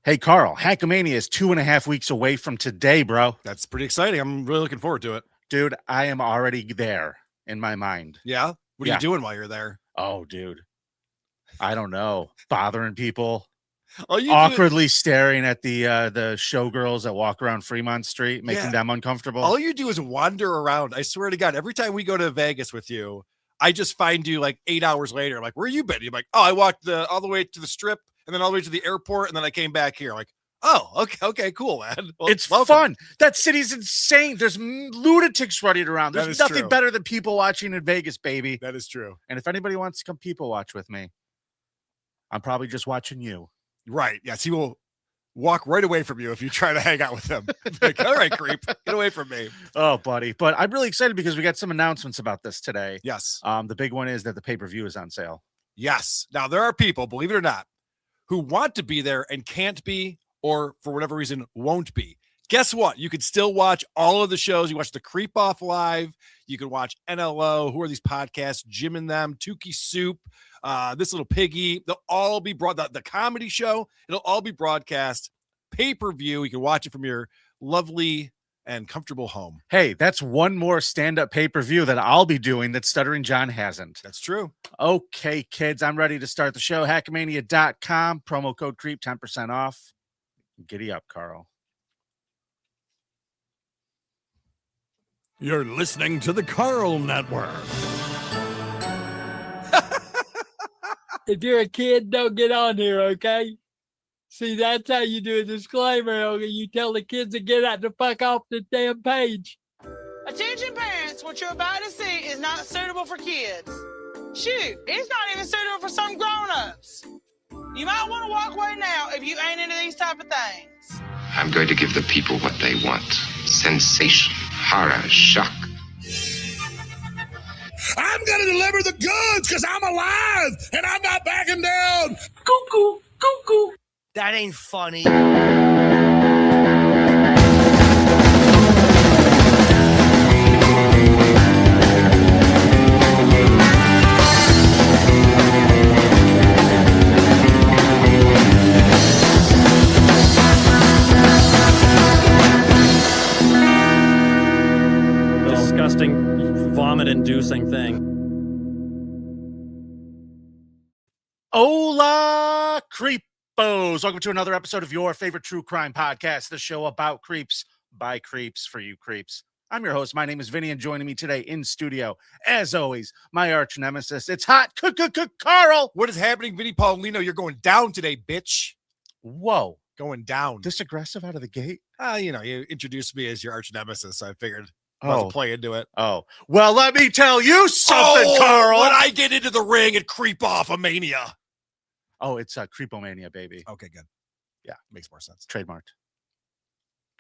Hey, Carl, Hackamania is 2.5 weeks away from today, bro. That's pretty exciting. I'm really looking forward to it. Dude, I am already there in my mind. Yeah? What are you doing while you're there? Oh, dude. I don't know. Bothering people. You awkwardly staring at the showgirls that walk around Fremont Street, making them uncomfortable. All you do is wander around. I swear to God, every time we go to Vegas with you, I just find you like 8 hours later. I'm like, where you been? You're like, oh, I walked all the way to the Strip and then all the way to the airport, and then I came back here. I'm like, oh, okay, cool, man. Well, it's fun. That city's insane. There's lunatics running around. There's nothing better than people watching in Vegas, baby. That is true. And if anybody wants to come people watch with me, I'm probably just watching you. Right. Yes, he will walk right away from you if you try to hang out with him. Like, all right, creep, get away from me. Oh, buddy. But I'm really excited because we got some announcements about this today. Yes. The big one is that the pay-per-view is on sale. Yes. Now, there are people, believe it or not, who want to be there and can't be, or for whatever reason, won't be. Guess what? You could still watch all of the shows. You watch the Creepoff live. You can watch NLO. Who are these podcasts? Jim and Them, Tukey Soup, This Little Piggy. They'll all be the comedy show. It'll all be broadcast pay-per-view. You can watch it from your lovely and comfortable home. Hey, that's one more stand-up pay-per-view that I'll be doing that Stuttering John hasn't. That's true. Okay, kids, I'm ready to start the show. Hackamania.com, promo code CREEP, 10% off. Giddy up, Carl. You're listening to the Carl Network. If you're a kid, don't get on here, okay? See, that's how you do a disclaimer. Okay? You tell the kids to get out the fuck off the damn page. Attention parents, what you're about to see is not suitable for kids. Shoot, it's not even suitable for some grown-ups. You might want to walk away now if you ain't into these type of things. I'm going to give the people what they want. Sensation, horror, shock. I'm going to deliver the goods because I'm alive and I'm not backing down. Cuckoo, cuckoo. That ain't funny. Disgusting, vomit-inducing thing. Hola, creepos. Welcome to another episode of your favorite true crime podcast, the show about creeps by creeps for you creeps. I'm your host. My name is Vinnie, and joining me today in studio, as always, my arch nemesis. It's hot, Carl. What is happening, Vinnie Paulino? You're going down today, bitch. Whoa. Going down. This aggressive out of the gate? You introduced me as your arch nemesis, so I figured to play into it. Oh, well, let me tell you something, Carl. When I get into the ring and creep off a mania. Oh, it's Creepomania, baby. Okay, good. Yeah, makes more sense. Trademarked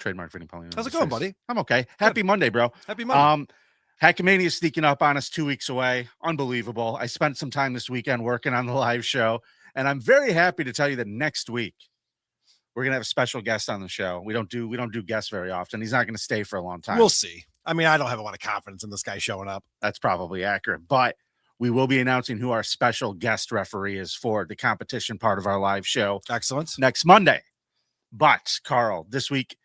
Vinnie Paulino. How's it going, buddy? I'm okay. Happy Monday, bro. Happy Monday. Hackamania is sneaking up on us 2 weeks away. Unbelievable. I spent some time this weekend working on the live show, and I'm very happy to tell you that next week we're gonna have a special guest on the show. We don't do guests very often. He's not gonna stay for a long time. We'll see. I mean, I don't have a lot of confidence in this guy showing up. That's probably accurate, but we will be announcing who our special guest referee is for the competition part of our live show. Excellent. Next Monday. But, Carl, this week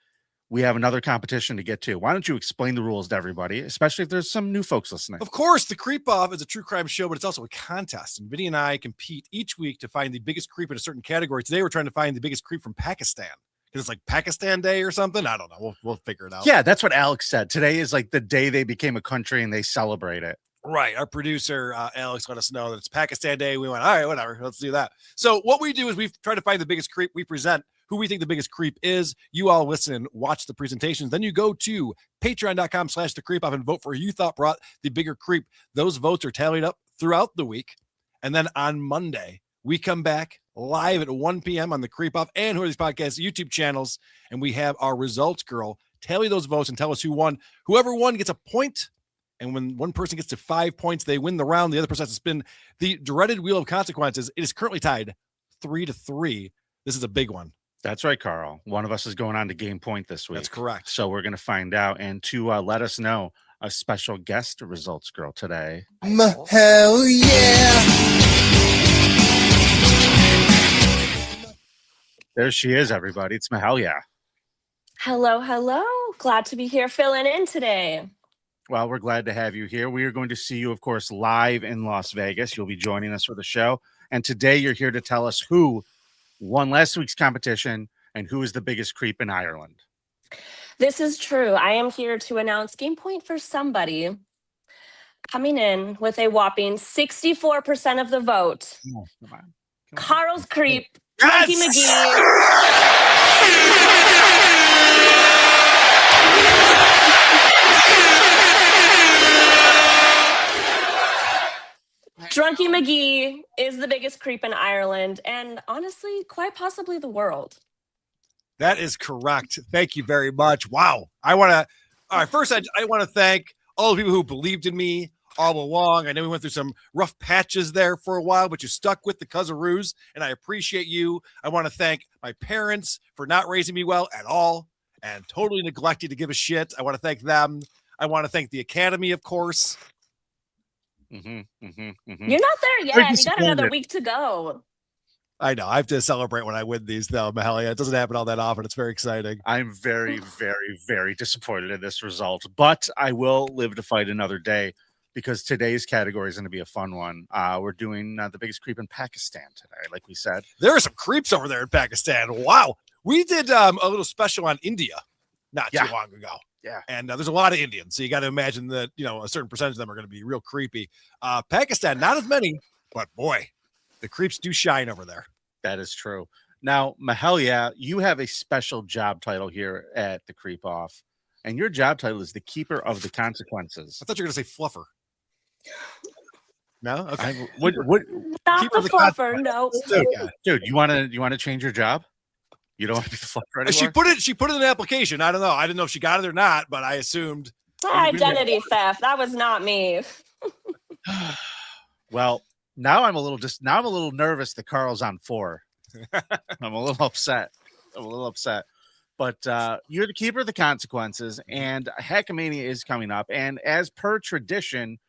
we have another competition to get to. Why don't you explain the rules to everybody, especially if there's some new folks listening? Of course, the Creepoff is a true crime show, but it's also a contest. And Vinny and I compete each week to find the biggest creep in a certain category. Today, we're trying to find the biggest creep from Pakistan. Because it's like Pakistan Day or something. I don't know. We'll figure it out. Yeah, that's what Alex said. Today is like the day they became a country and they celebrate it. Right. Our producer, Alex, let us know that it's Pakistan Day. We went, all right, whatever. Let's do that. So what we do is we try to find the biggest creep. We present who we think the biggest creep is. You all listen and watch the presentations. Then you go to patreon.com/thecreepoff and vote for who you thought brought the bigger creep. Those votes are tallied up throughout the week. And then on Monday, we come back live at 1 p.m. on the Creepoff and Who Are These Podcasts YouTube channels. And we have our results girl tally those votes and tell us who won. Whoever won gets a point. And when one person gets to 5 points, they win the round. The other person has to spin the dreaded wheel of consequences. It is currently tied 3-3. This is a big one. That's right, Carl. One of us is going on to game point this week. That's correct. So we're going to find out. And to let us know, a special guest results girl today. Hell yeah. There she is, everybody. It's Mahalia. Hello, hello. Glad to be here filling in today. Well, we're glad to have you here. We are going to see you, of course, live in Las Vegas. You'll be joining us for the show. And today you're here to tell us who won last week's competition and who is the biggest creep in Ireland. This is true. I am here to announce game point for somebody. Coming in with a whopping 64% of the vote. Oh, come on. Carl's creep, Yes! Frankie McGee. Drunky McGee is the biggest creep in Ireland and honestly, quite possibly the world. That is correct. Thank you very much. Wow. All right, first, I want to thank all the people who believed in me all along. I know we went through some rough patches there for a while, but you stuck with the Cuzzaroos, and I appreciate you. I want to thank my parents for not raising me well at all and totally neglecting to give a shit. I want to thank them. I want to thank the Academy, of course. You're not there yet. You got another week to go. I know. I have to celebrate when I win these, though, Mahalia. It doesn't happen all that often. It's very exciting. I'm very, very, very disappointed in this result, but I will live to fight another day because today's category is going to be a fun one. We're doing the biggest creep in Pakistan today, like we said. There are some creeps over there in Pakistan. Wow. We did a little special on India not too long ago. Yeah. And there's a lot of Indians. So you got to imagine that, a certain percentage of them are going to be real creepy. Pakistan, not as many, but boy, the creeps do shine over there. That is true. Now, Mahalia, you have a special job title here at the Creepoff, and your job title is the Keeper of the Consequences. I thought you were going to say fluffer. No? Okay. What Not Keeper the of the fluffer, no. dude, you want to change your job? You don't want to be the fluffer anymore? She put it in an application. I don't know. I didn't know if she got it or not, but I assumed. Identity theft. That was not me. Well, now I'm a little nervous that Carl's on 4. I'm a little upset. But you're the Keeper of the Consequences, and Hackamania is coming up. And as per tradition,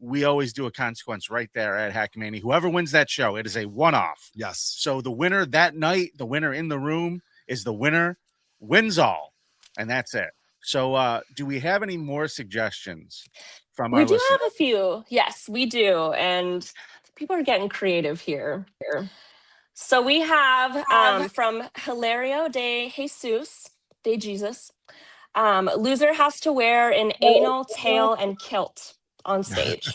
we always do a consequence right there at Hackamania. Whoever wins that show, it is a one-off. Yes. So the winner that night, the winner in the room is the winner, wins all, and that's it. So do we have any more suggestions from our listeners? We do have a few. Yes, we do. And people are getting creative here. So we have from Hilario de Jesus. Loser has to wear an anal tail and kilt on stage.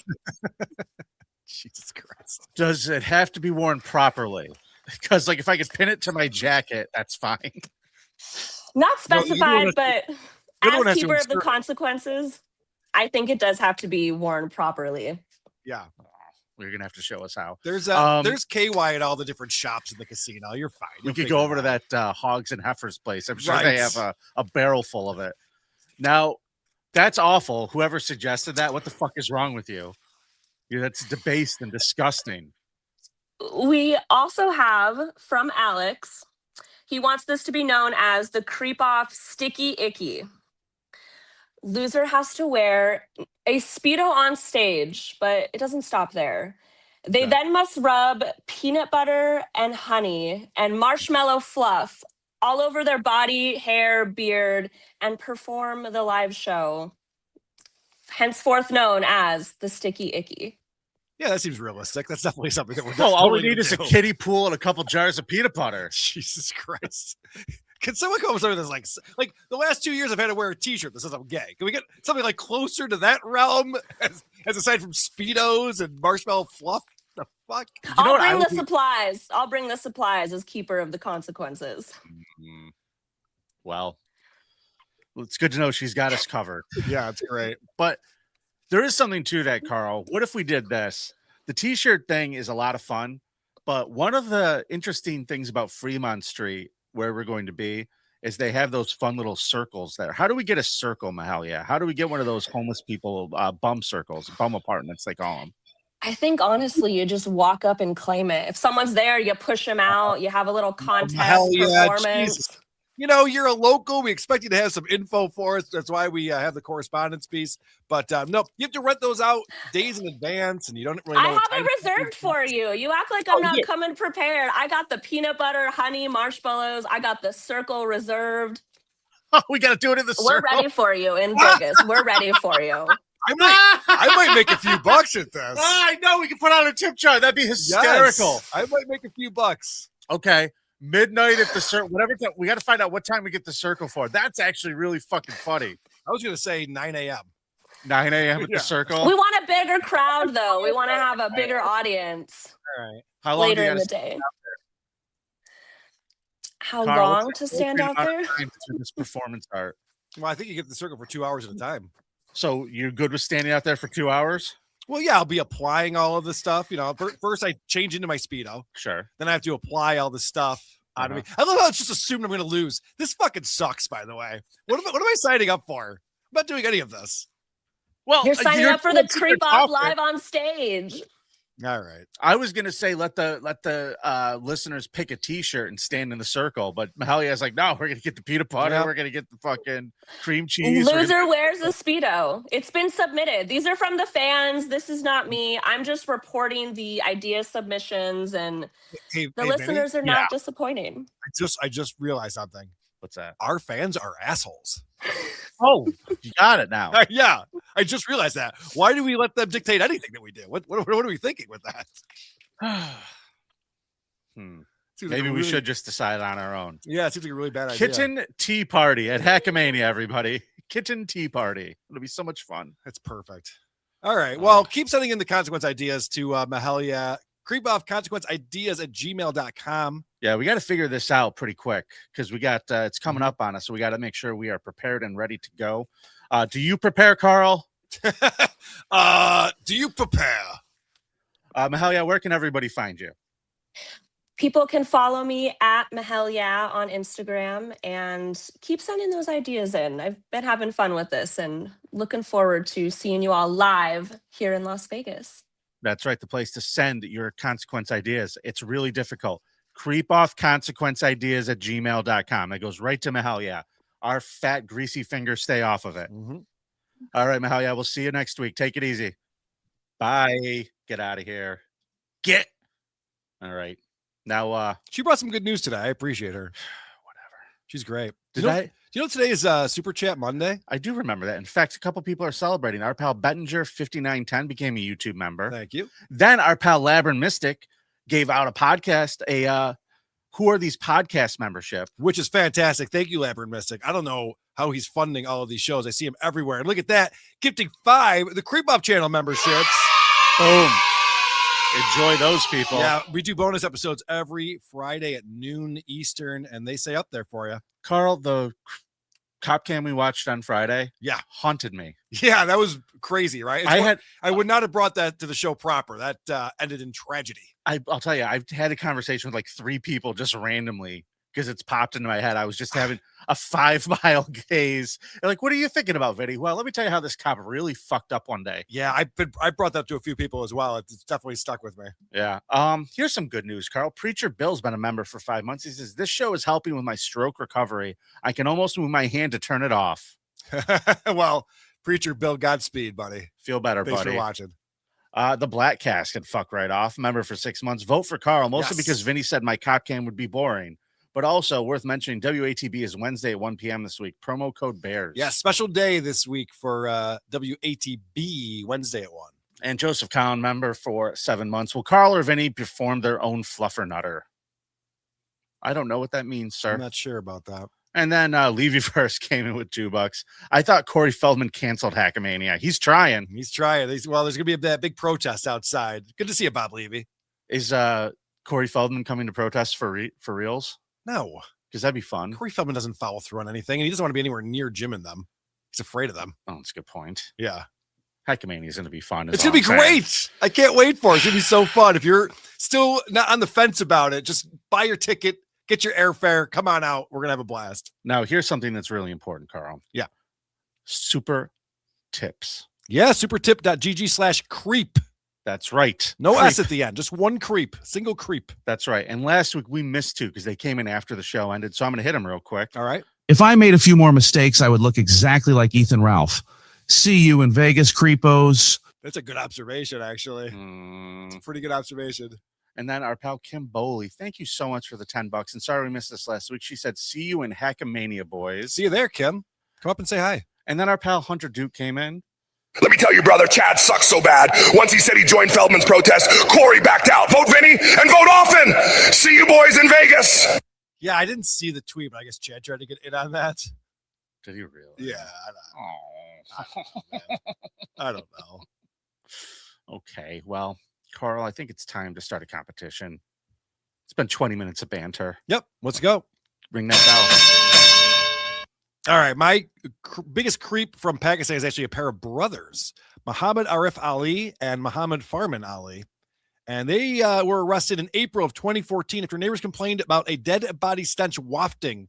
Jesus Christ. Does it have to be worn properly? Because if I could pin it to my jacket, that's fine. Not specified, but one as has to Keeper of the insert- Consequences, I think it does have to be worn properly. Yeah. You're gonna have to show us how. There's KY at all the different shops in the casino. You're fine. We could go over to that Hogs and Heifers place. I'm sure they have a barrel full of it. Now, that's awful. Whoever suggested that, what the fuck is wrong with you? That's debased and disgusting. We also have from Alex. He wants this to be known as the Creepoff Sticky Icky. Loser has to wear a Speedo on stage, but it doesn't stop there. They then must rub peanut butter and honey and marshmallow fluff all over their body, hair, beard, and perform the live show, henceforth known as the Sticky Icky. Yeah, that seems realistic. That's definitely something that we're all we need is a kiddie pool and a couple jars of peanut butter. Jesus Christ. Can someone come up with something that's like the last 2 years I've had to wear a t-shirt that says I'm gay? Can we get something like closer to that realm as aside from Speedos and marshmallow fluff? The fuck? I'll bring the supplies. I'll bring the supplies as Keeper of the Consequences. Well, it's good to know she's got us covered. Yeah, it's great. But there is something to that, Carl. What if we did this? The t-shirt thing is a lot of fun, but one of the interesting things about Fremont Street, where we're going to be, is they have those fun little circles there. How do we get a circle, Mahalia? How do we get one of those homeless people bum circles, bum apartments, they call them? I think, honestly, you just walk up and claim it. If someone's there, you push them out. You have a little contest performance. you know, you're a local. We expect you to have some info for us. That's why we have the correspondence piece. But no, you have to rent those out days in advance, and you don't really know. I have it reserved for you. You act like I'm not coming prepared. I got the peanut butter, honey, marshmallows. I got the circle reserved. Oh, we got to do it in the circle. We're ready for you in Vegas. We're ready for you. I might make a few bucks at this. I know. We can put on a tip jar. That'd be hysterical. Yes, I might make a few bucks. Okay. Midnight at the circle. Whatever. We got to find out what time we get the circle for. That's actually really fucking funny. I was going to say 9 a.m. 9 a.m. at the circle. We want a bigger crowd, though. We want to have a bigger audience. All right. How long later in the day? How long to stand out there? This performance art. Well, I think you get the circle for 2 hours at a time. So you're good with standing out there for 2 hours? Well, yeah, I'll be applying all of the stuff. You know, first I change into my Speedo. Sure. Then I have to apply all the stuff out of me. I love how it's just assumed I'm going to lose. This fucking sucks, by the way. What am I signing up for? I'm not doing any of this. Well, you're signing up for the Creepoff live on stage. All right. I was gonna say let the listeners pick a T-shirt and stand in the circle, but Mahalia's like, no, we're gonna get the peanut butter, we're gonna get the fucking cream cheese. Loser wears a Speedo. It's been submitted. These are from the fans. This is not me. I'm just reporting the idea submissions, and the listeners Vinnie? are not disappointing. I just realized something. What's that? Our fans are assholes. Oh, you got it now. Yeah, I just realized that. Why do we let them dictate anything that we do? What are we thinking with that? Maybe we should just decide on our own. Yeah, it seems like a really bad idea. Kitchen tea party at Hackamania, everybody. Kitchen tea party. It'll be so much fun. That's perfect. All right. Well, keep sending in the consequence ideas to Mahalia. Creepoff consequence ideas at gmail.com. Yeah, we got to figure this out pretty quick because we got it's coming up on us. So we got to make sure we are prepared and ready to go. Do you prepare, Carl? Do you prepare? Mahalia, where can everybody find you? People can follow me at Mahalia on Instagram and keep sending those ideas in. I've been having fun with this and looking forward to seeing you all live here in Las Vegas. That's right. The place to send your consequence ideas. It's really difficult. Creepoff consequence ideas at gmail.com. It goes right to Mahalia. Our fat, greasy fingers stay off of it. All right, Mahalia. We'll see you next week. Take it easy. Bye. Get out of here. Get. All right. Now, she brought some good news today. I appreciate her. Whatever. She's great. Do you know today is Super Chat Monday? I do remember that. In fact, a couple people are celebrating. Our pal Bettinger5910 became a YouTube member. Thank you. Then our pal Labyrinth Mystic gave out a podcast, Who Are These Podcast membership. Which is fantastic. Thank you, Labyrinth Mystic. I don't know how he's funding all of these shows. I see him everywhere. And look at that. Gifting 5, the Creepoff channel memberships. Boom. Enjoy those people. Yeah, we do bonus episodes every Friday at noon Eastern, and they stay up there for you. Carl, the cop cam we watched on Friday, haunted me. Yeah, that was crazy, right? I would not have brought that to the show proper. That ended in tragedy. I'll tell you, I've had a conversation with like 3 people just randomly because it's popped into my head. I was just having a 5-mile gaze. They're like, what are you thinking about, Vinny? Well, let me tell you how this cop really fucked up one day. Yeah, I brought that to a few people as well. It's definitely stuck with me. Yeah. Here's some good news, Carl. Preacher Bill's been a member for 5 months. He says, this show is helping with my stroke recovery. I can almost move my hand to turn it off. Well, Preacher Bill, Godspeed, buddy. Feel better, Thanks buddy. for watching. The Black Cast can fuck right off. Member for 6 months. Vote for Carl, mostly because Vinny said my cop cam would be boring. But also worth mentioning, WATB is Wednesday at 1 p.m. this week. Promo code BEARS. Yeah, special day this week for WATB, Wednesday at 1. And Joseph Cowan, member for 7 months. Will Carl or Vinny perform their own fluffernutter? I don't know what that means, sir. I'm not sure about that. And then Levy first came in with $2. I thought Corey Feldman canceled Hackamania. He's trying. He's trying. There's going to be that big protest outside. Good to see you, Bob Levy. Is Corey Feldman coming to protest for reals? No. Because that'd be fun. Corey Feldman doesn't follow through on anything, and he doesn't want to be anywhere near Jim and them. He's afraid of them. Oh, that's a good point. Yeah. Hackamania is going to be fun. It's going to be great. I can't wait for it. It's going to be so fun. If you're still not on the fence about it, just buy your ticket, get your airfare, come on out. We're going to have a blast. Now, here's something that's really important, Carl. Yeah. Super tips. Yeah, supertip.gg/creep. That's right. No Creep. S at the end, just one creep, single creep. That's right. And last week we missed 2 because they came in after the show ended. So I'm going to hit them real quick. All right. If I made a few more mistakes, I would look exactly like Ethan Ralph. See you in Vegas, creepos. That's a good observation, actually. It's a pretty good observation. And then our pal Kim Boley, thank you so much for the $10. And sorry we missed this last week. She said, see you in Hackamania, boys. See you there, Kim. Come up and say hi. And then our pal Hunter Duke came in. Let me tell you, brother, Chad sucks so bad. Once he said he joined Feldman's protest, Corey backed out. Vote Vinnie and vote often. See you boys in Vegas. Yeah, I didn't see the tweet, but I guess Chad tried to get in on that. Did he really? Yeah, I don't know. Okay, well, Carl, I think it's time to start a competition. It's been 20 minutes of banter. Yep, let's go. Ring that bell. All right, my biggest creep from Pakistan is actually a pair of brothers, Muhammad Arif Ali and Muhammad Farman Ali. And they were arrested in April of 2014 after neighbors complained about a dead body stench wafting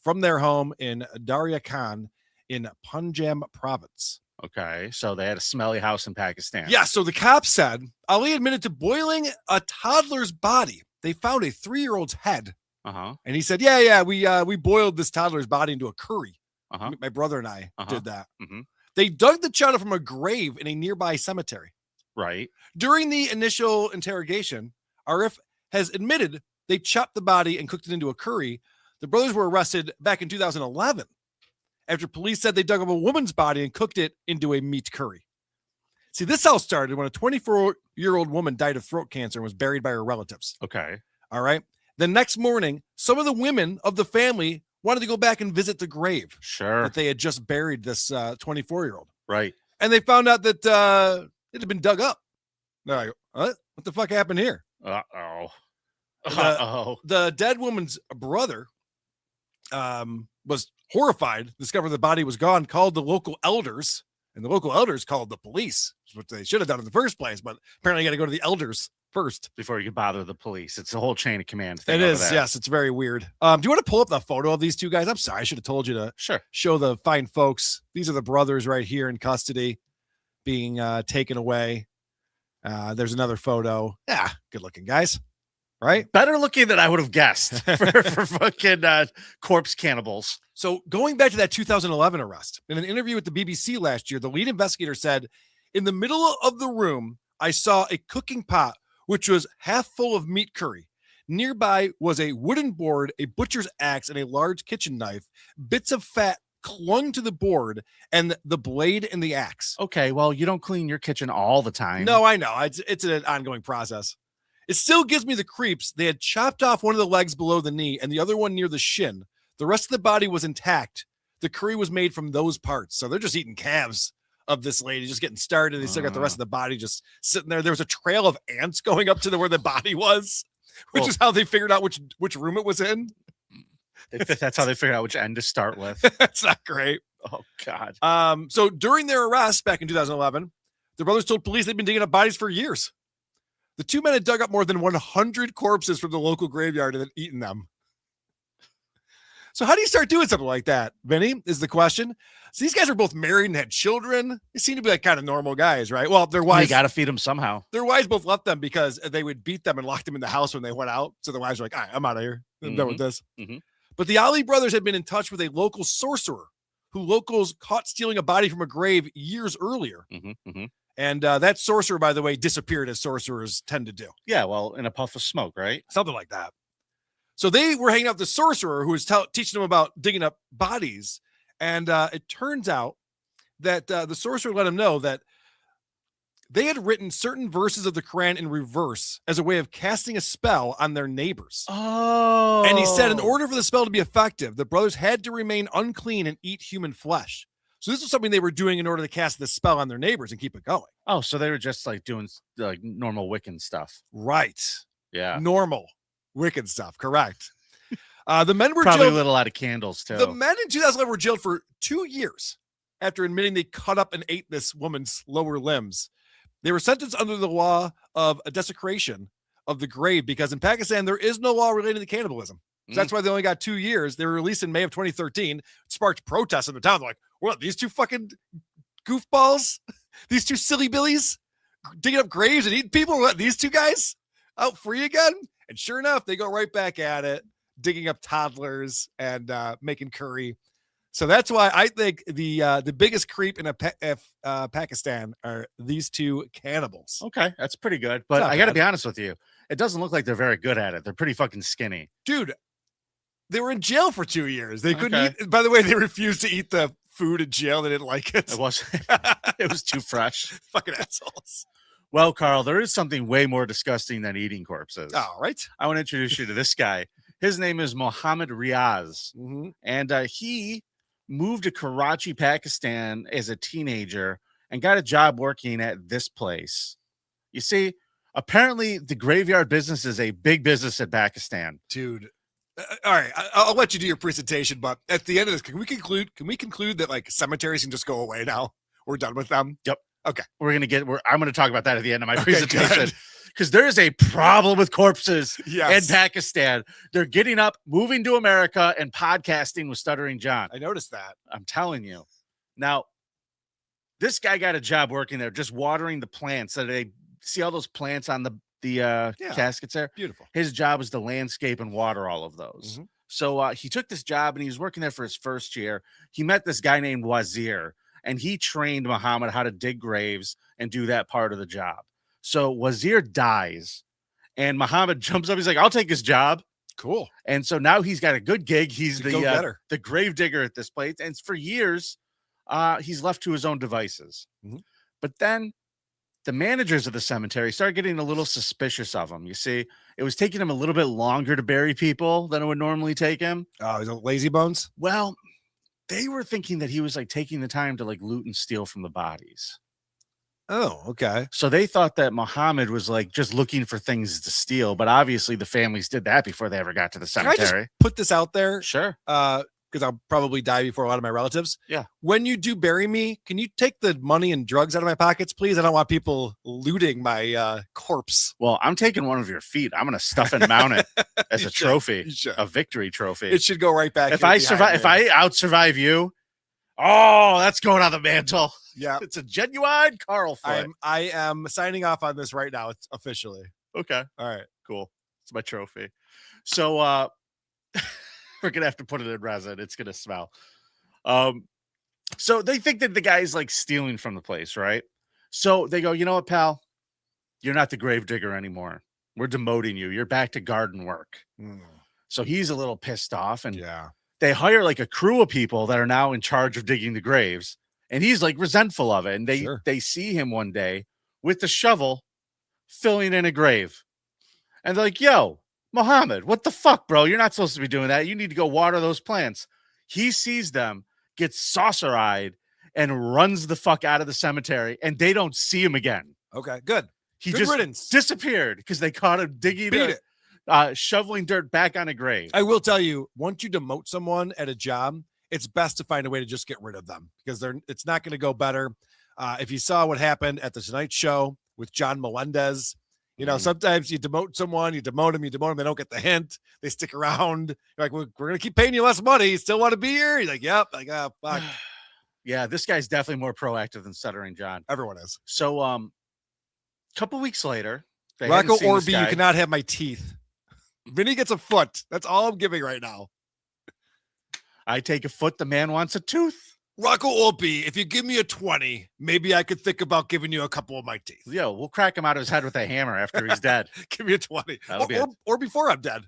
from their home in Darya Khan in Punjab province. Okay, so they had a smelly house in Pakistan. Yeah, so the cops said Ali admitted to boiling a toddler's body. They found a 3-year-old's head. Uh-huh. And he said, yeah, we boiled this toddler's body into a curry. Uh-huh. My brother and I did that. Mm-hmm. They dug the child from a grave in a nearby cemetery. Right. During the initial interrogation, Arif has admitted they chopped the body and cooked it into a curry. The brothers were arrested back in 2011 after police said they dug up a woman's body and cooked it into a meat curry. See, this all started when a 24-year-old woman died of throat cancer and was buried by her relatives. Okay. All right. The next morning, some of the women of the family wanted to go back and visit the grave. Sure. That they had just buried this 24-year-old. Right. And they found out that it had been dug up. They're like, what the fuck happened here? Uh-oh. The dead woman's brother was horrified, discovered the body was gone, called the local elders, and the local elders called the police, which they should have done in the first place, but apparently you got to go to the elders first before you can bother the police. It's a whole chain of command thing. It is, yes. It's very weird. Do you want to pull up the photo of these two guys? I'm sorry, I should have told you to show the fine folks. These are the brothers right here in custody being taken away. There's another photo. Yeah, good looking guys. Right? Better looking than I would have guessed for fucking corpse cannibals. So going back to that 2011 arrest, in an interview with the BBC last year, the lead investigator said, in the middle of the room, I saw a cooking pot, which was half full of meat curry. Nearby was a wooden board, a butcher's axe, and a large kitchen knife. Bits of fat clung to the board and the blade and the axe. Okay, well, you don't clean your kitchen all the time. No, I know. It's an ongoing process. It still gives me the creeps. They had chopped off one of the legs below the knee and the other one near the shin. The rest of the body was intact. The curry was made from those parts. So they're just eating calves of this lady, just getting started. They still got the rest of the body just sitting there. There was a trail of ants going up to where the body was, which is how they figured out which room it was in. That's how they figured out which end to start with. That's not great. Oh, God. So during their arrest back in 2011, the brothers told police they'd been digging up bodies for years. The two men had dug up more than 100 corpses from the local graveyard and then eaten them. So how do you start doing something like that, Vinny, is the question. So these guys are both married and had children. They seem to be like kind of normal guys, right? Well, their wives... You got to feed them somehow. Their wives both left them because they would beat them and lock them in the house when they went out. So the wives were like, all right, I'm out of here. I'm done with this. Mm-hmm. But the Ali brothers had been in touch with a local sorcerer who locals caught stealing a body from a grave years earlier. Mm-hmm. And that sorcerer, by the way, disappeared as sorcerers tend to do. Yeah, well, in a puff of smoke, right? Something like that. So they were hanging out with the sorcerer who was teaching them about digging up bodies. And it turns out that the sorcerer let him know that they had written certain verses of the Quran in reverse as a way of casting a spell on their neighbors. Oh. And he said in order for the spell to be effective, the brothers had to remain unclean and eat human flesh. So this was something they were doing in order to cast this spell on their neighbors and keep it going. Oh, so they were just like doing like normal Wiccan stuff. Right. Yeah. Normal Wiccan stuff. Correct. The men were probably jailed, a little out of candles too. The men in 2011 were jailed for 2 years after admitting they cut up and ate this woman's lower limbs. They were sentenced under the law of a desecration of the grave because in Pakistan, there is no law related to cannibalism. So that's why they only got 2 years. They were released in May of 2013. It sparked protests in the town. They're like, what, these two fucking goofballs? These two silly billies digging up graves and eating people. What, these two guys out free again? And sure enough, they go right back at it, digging up toddlers and making curry. So that's why I think the biggest creep in Pakistan are these two cannibals. Okay, that's pretty good. But I got to be honest with you. It doesn't look like they're very good at it. They're pretty fucking skinny. Dude, they were in jail for 2 years. They couldn't eat. By the way, they refused to eat the food in jail. They didn't like it. It was too fresh. Fucking assholes. Well, Carl, there is something way more disgusting than eating corpses. All right. I want to introduce you to this guy. His name is Mohammed Riaz. And he moved to Karachi, Pakistan as a teenager and got a job working at this place. You see, apparently the graveyard business is a big business in Pakistan. Dude. All right. I'll let you do your presentation, but at the end of this, can we conclude that like cemeteries can just go away now? We're done with them. Yep. Okay. I'm going to talk about that at the end of my presentation. Because there is a problem with corpses in Pakistan. They're getting up, moving to America, and podcasting with Stuttering John. I noticed that. I'm telling you. Now, this guy got a job working there, just watering the plants. So they see all those plants on the caskets there. Beautiful. His job was to landscape and water all of those. So he took this job, and he was working there for his first year. He met this guy named Wazir, and he trained Muhammad how to dig graves and do that part of the job. So Wazir dies, and Muhammad jumps up. He's like, I'll take his job. Cool. And so now he's got a good gig. He's the grave digger at this place. And for years, he's left to his own devices. But then the managers of the cemetery started getting a little suspicious of him. You see, it was taking him a little bit longer to bury people than it would normally take him. Oh, he's a lazy bones? Well, they were thinking that he was like taking the time to like loot and steal from the bodies. Oh, okay. So they thought that Muhammad was like just looking for things to steal, but obviously the families did that before they ever got to the cemetery. Can I just put this out there? Sure. Because I'll probably die before a lot of my relatives. Yeah. When you do bury me, can you take the money and drugs out of my pockets, please? I don't want people looting my corpse. Well, I'm taking one of your feet. I'm going to stuff and mount it as a trophy, a victory trophy. It should go right back. If I survive, if I out-survive you, oh, that's going on the mantle. Yeah. It's a genuine Carl foot. I am signing off on this right now. It's officially. Okay. All right. Cool. It's my trophy. So we're going to have to put it in resin. It's going to smell. So they think that the guy's like stealing from the place, right? So they go, you know what, pal? You're not the grave digger anymore. We're demoting you. You're back to garden work. So he's a little pissed off, and they hire like a crew of people that are now in charge of digging the graves. And he's like resentful of it. And they see him one day with the shovel filling in a grave. And they're like, yo, Muhammad, what the fuck, bro? You're not supposed to be doing that. You need to go water those plants. He sees them, gets saucer-eyed, and runs the fuck out of the cemetery. And they don't see him again. Okay, good. He good just riddance. disappeared because they caught him digging shoveling dirt back on a grave. I will tell you, once you demote someone at a job, it's best to find a way to just get rid of them because it's not going to go better. If you saw what happened at the Tonight Show with John Melendez, you know, sometimes you demote someone, you demote them, they don't get the hint. They stick around. You're like, we're going to keep paying you less money. You still want to be here? You're like, yep. Like, oh, fuck. Yeah, this guy's definitely more proactive than Stuttering John. Everyone is. So, a couple weeks later, Rocco Orby, you cannot have my teeth. Vinny gets a foot. That's all I'm giving right now. I take a foot. The man wants a tooth. Rocco Orby, if you give me a 20, maybe I could think about giving you a couple of my teeth. Yo, we'll crack him out of his head with a hammer after he's dead. Give me a 20. Or before I'm dead.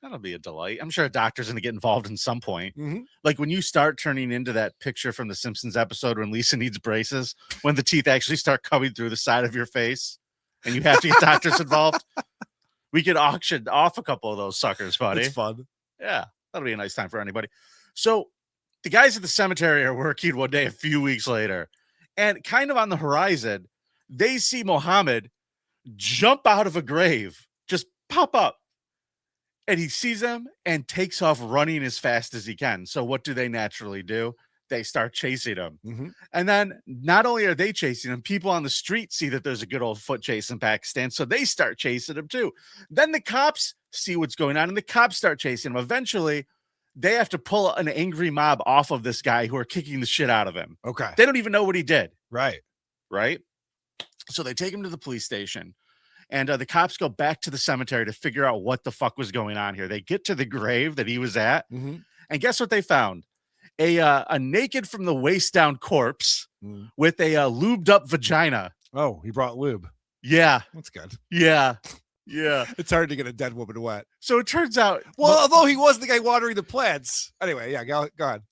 That'll be a delight. I'm sure a doctor's going to get involved in some point. Like when you start turning into that picture from the Simpsons episode when Lisa needs braces, when the teeth actually start coming through the side of your face and you have to get doctors involved. We could auction off a couple of those suckers, buddy. It's fun. Yeah, that'll be a nice time for anybody. So the guys at the cemetery are working one day a few weeks later, and kind of on the horizon, they see Muhammad jump out of a grave, just pop up, and he sees them and takes off running as fast as he can. So what do they naturally do? They start chasing him. And then not only are they chasing him, people on the street see that there's a good old foot chase in Pakistan. So they start chasing him too. Then the cops see what's going on and the cops start chasing him. Eventually they have to pull an angry mob off of this guy who are kicking the shit out of him. Okay. They don't even know what he did. Right. So they take him to the police station, and the cops go back to the cemetery to figure out what the fuck was going on here. They get to the grave that he was at, and guess what they found? A naked from the waist down corpse with a lubed up vagina. Oh, he brought lube. Yeah. That's good. Yeah. Yeah. It's hard to get a dead woman wet. So it turns out. Well, although he was the guy watering the plants. Anyway, yeah, go on.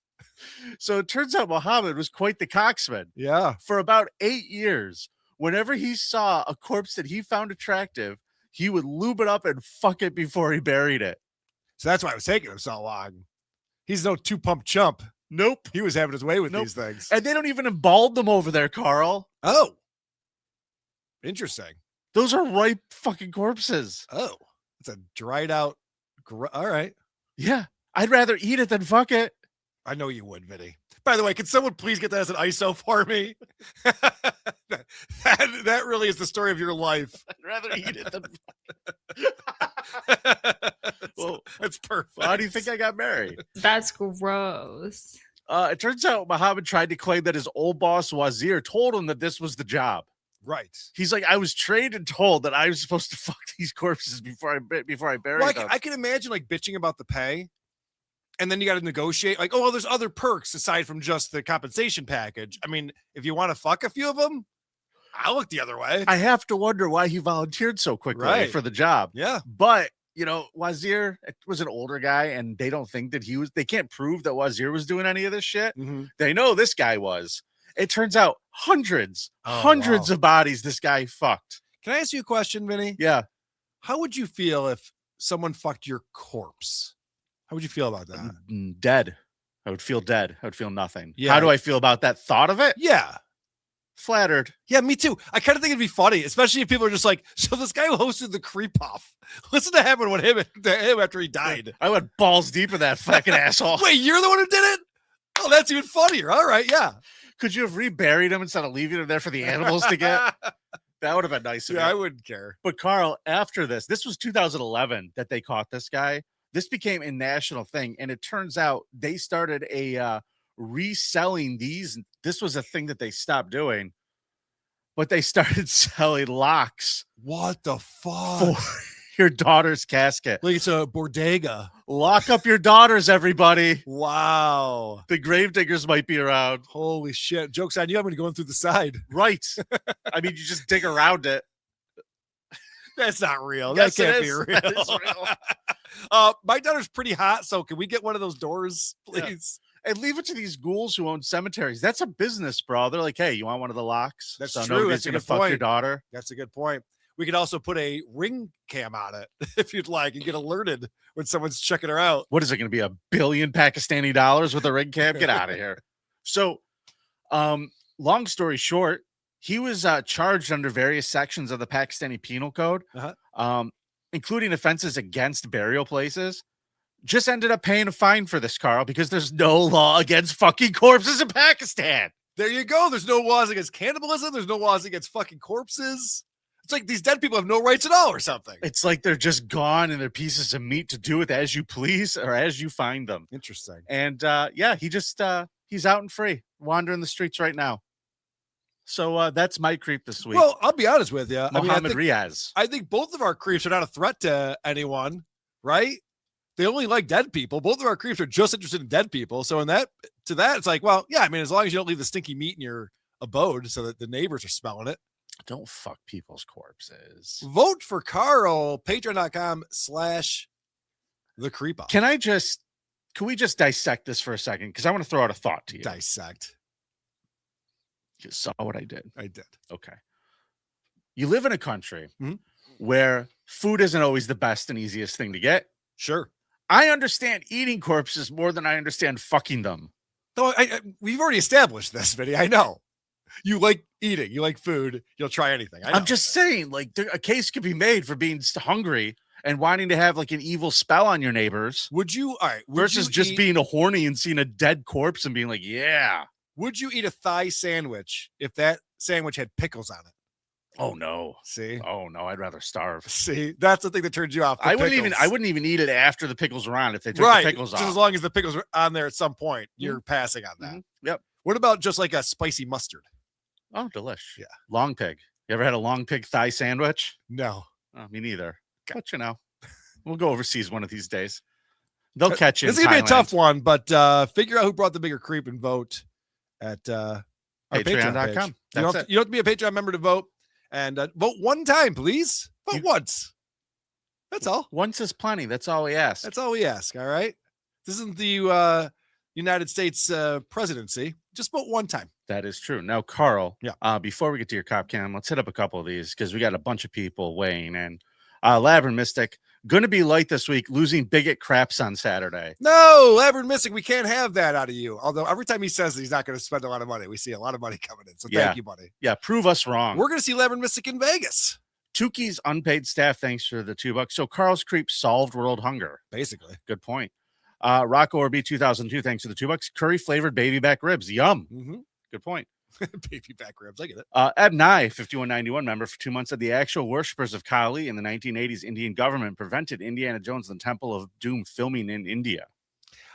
So it turns out Muhammad was quite the coxman. Yeah. For about 8 years, whenever he saw a corpse that he found attractive, he would lube it up and fuck it before he buried it. So that's why it was taking him so long. He's no two-pump chump. Nope. He was having his way with these things. And they don't even embalm them over there, Carl. Oh. Interesting. Those are ripe fucking corpses. Oh. It's a dried out. All right. Yeah. I'd rather eat it than fuck it. I know you would, Vinny. By the way, can someone please get that as an ISO for me? that really is the story of your life. I'd rather eat it than well, that's perfect. Well, how do you think I got married? That's gross. It turns out Muhammad tried to claim that his old boss Wazir told him that this was the job. Right. He's like, I was trained and told that I was supposed to fuck these corpses before I buried them. I can imagine like bitching about the pay. And then you got to negotiate like, oh, well, there's other perks aside from just the compensation package. I mean, if you want to fuck a few of them, I'll look the other way. I have to wonder why he volunteered so quickly for the job. Yeah. But, you know, Wazir was an older guy and they don't think that they can't prove that Wazir was doing any of this shit. They know this guy was. It turns out hundreds of bodies this guy fucked. Can I ask you a question, Vinny? Yeah. How would you feel if someone fucked your corpse? How would you feel about that? Dead. I would feel dead. I would feel nothing. Yeah. How do I feel about that thought of it? Yeah. Flattered. Yeah, me too. I kind of think it'd be funny, especially if people are just like, so this guy who hosted the Creepoff. Listen to happened with him after he died. I went balls deep in that fucking asshole. Wait, you're the one who did it? Oh, that's even funnier. All right, yeah. Could you have reburied him instead of leaving him there for the animals to get? That would have been nice. Yeah, I wouldn't care. But Carl, after this was 2011 that they caught this guy. This became a national thing, and it turns out they started reselling these. This was a thing that they stopped doing, but they started selling locks. What the fuck? For your daughter's casket. Like it's a bodega. Lock up your daughters, everybody. Wow. The gravediggers might be around. Holy shit. Joke's on you. I'm going to go in through the side. Right. I mean, you just dig around it. That's not real. Yes, that can't be real. That is real. My daughter's pretty hot, so can we get one of those doors, please? Yeah. And leave it to these ghouls who own cemeteries. That's a business, bro. They're like, hey, you want one of the locks? That's so true. Nobody's going to fuck your daughter. That's a good point. We could also put a ring cam on it if you'd like and get alerted when someone's checking her out. What is it going to be? $1 billion Pakistani dollars with a ring cam? Get out of here. So, long story short, he was charged under various sections of the Pakistani Penal Code, including offenses against burial places. Just ended up paying a fine for this, Carl, because there's no law against fucking corpses in Pakistan. There you go. There's no laws against cannibalism. There's no laws against fucking corpses. It's like these dead people have no rights at all or something. It's like they're just gone and they're pieces of meat to do with as you please or as you find them. Interesting. And yeah, he just he's out and free, wandering the streets right now. So that's my creep this week. Well, I'll be honest with you. Mohammed Riaz. I think both of our creeps are not a threat to anyone, right? They only like dead people. Both of our creeps are just interested in dead people. So in that, it's like, well, yeah, I mean, as long as you don't leave the stinky meat in your abode so that the neighbors are smelling it. Don't fuck people's corpses. Vote for Carl, patreon.com/thecreepoff. Can we just dissect this for a second? Because I want to throw out a thought to you. Dissect. You saw what I did. I did. Okay. You live in a country where food isn't always the best and easiest thing to get. Sure. I understand eating corpses more than I understand fucking them. No, we've already established this, Vinny. I know. You like eating. You like food. You'll try anything. I'm just saying, like, a case could be made for being hungry and wanting to have like an evil spell on your neighbors. Would you? All right. Versus just being a horny and seeing a dead corpse and being like, yeah. Would you eat a thigh sandwich if that sandwich had pickles on it? Oh no. See? Oh no, I'd rather starve. See, that's the thing that turns you off. I wouldn't even eat it after the pickles were on if they took the pickles off. Just as long as the pickles are on there at some point, you're passing on that. Yep. What about just like a spicy mustard? Oh, delish. Yeah. Long pig. You ever had a long pig thigh sandwich? No. Oh, me neither. But, we'll go overseas one of these days. They'll catch you. This is going to be a tough one, but figure out who brought the bigger creep and vote at our Patreon.com. You don't have to be a Patreon member to vote. And vote one time, please. Vote once. That's all. Once is plenty. That's all we ask. That's all we ask. All right. This isn't the United States presidency. Just vote one time. That is true. Now, Carl, yeah. Before we get to your cop cam, let's hit up a couple of these because we got a bunch of people weighing in. Labyrinth Mystic, going to be light this week, losing bigot craps on Saturday. No, Labyrinth Mystic, we can't have that out of you. Although every time he says he's not going to spend a lot of money, we see a lot of money coming in. So thank you, buddy. Yeah, prove us wrong. We're going to see Labyrinth Mystic in Vegas. Tuki's unpaid staff, thanks for the $2. So Carl's creep solved world hunger. Basically. Good point. Rocco Orb 2002, thanks for the $2. Curry flavored baby back ribs. Yum. Mm-hmm. Good point. Baby back ribs. I get it. Eb Nye, 5191 member for 2 months, said the actual worshippers of Kali in the 1980s Indian government prevented Indiana Jones and the Temple of Doom filming in India.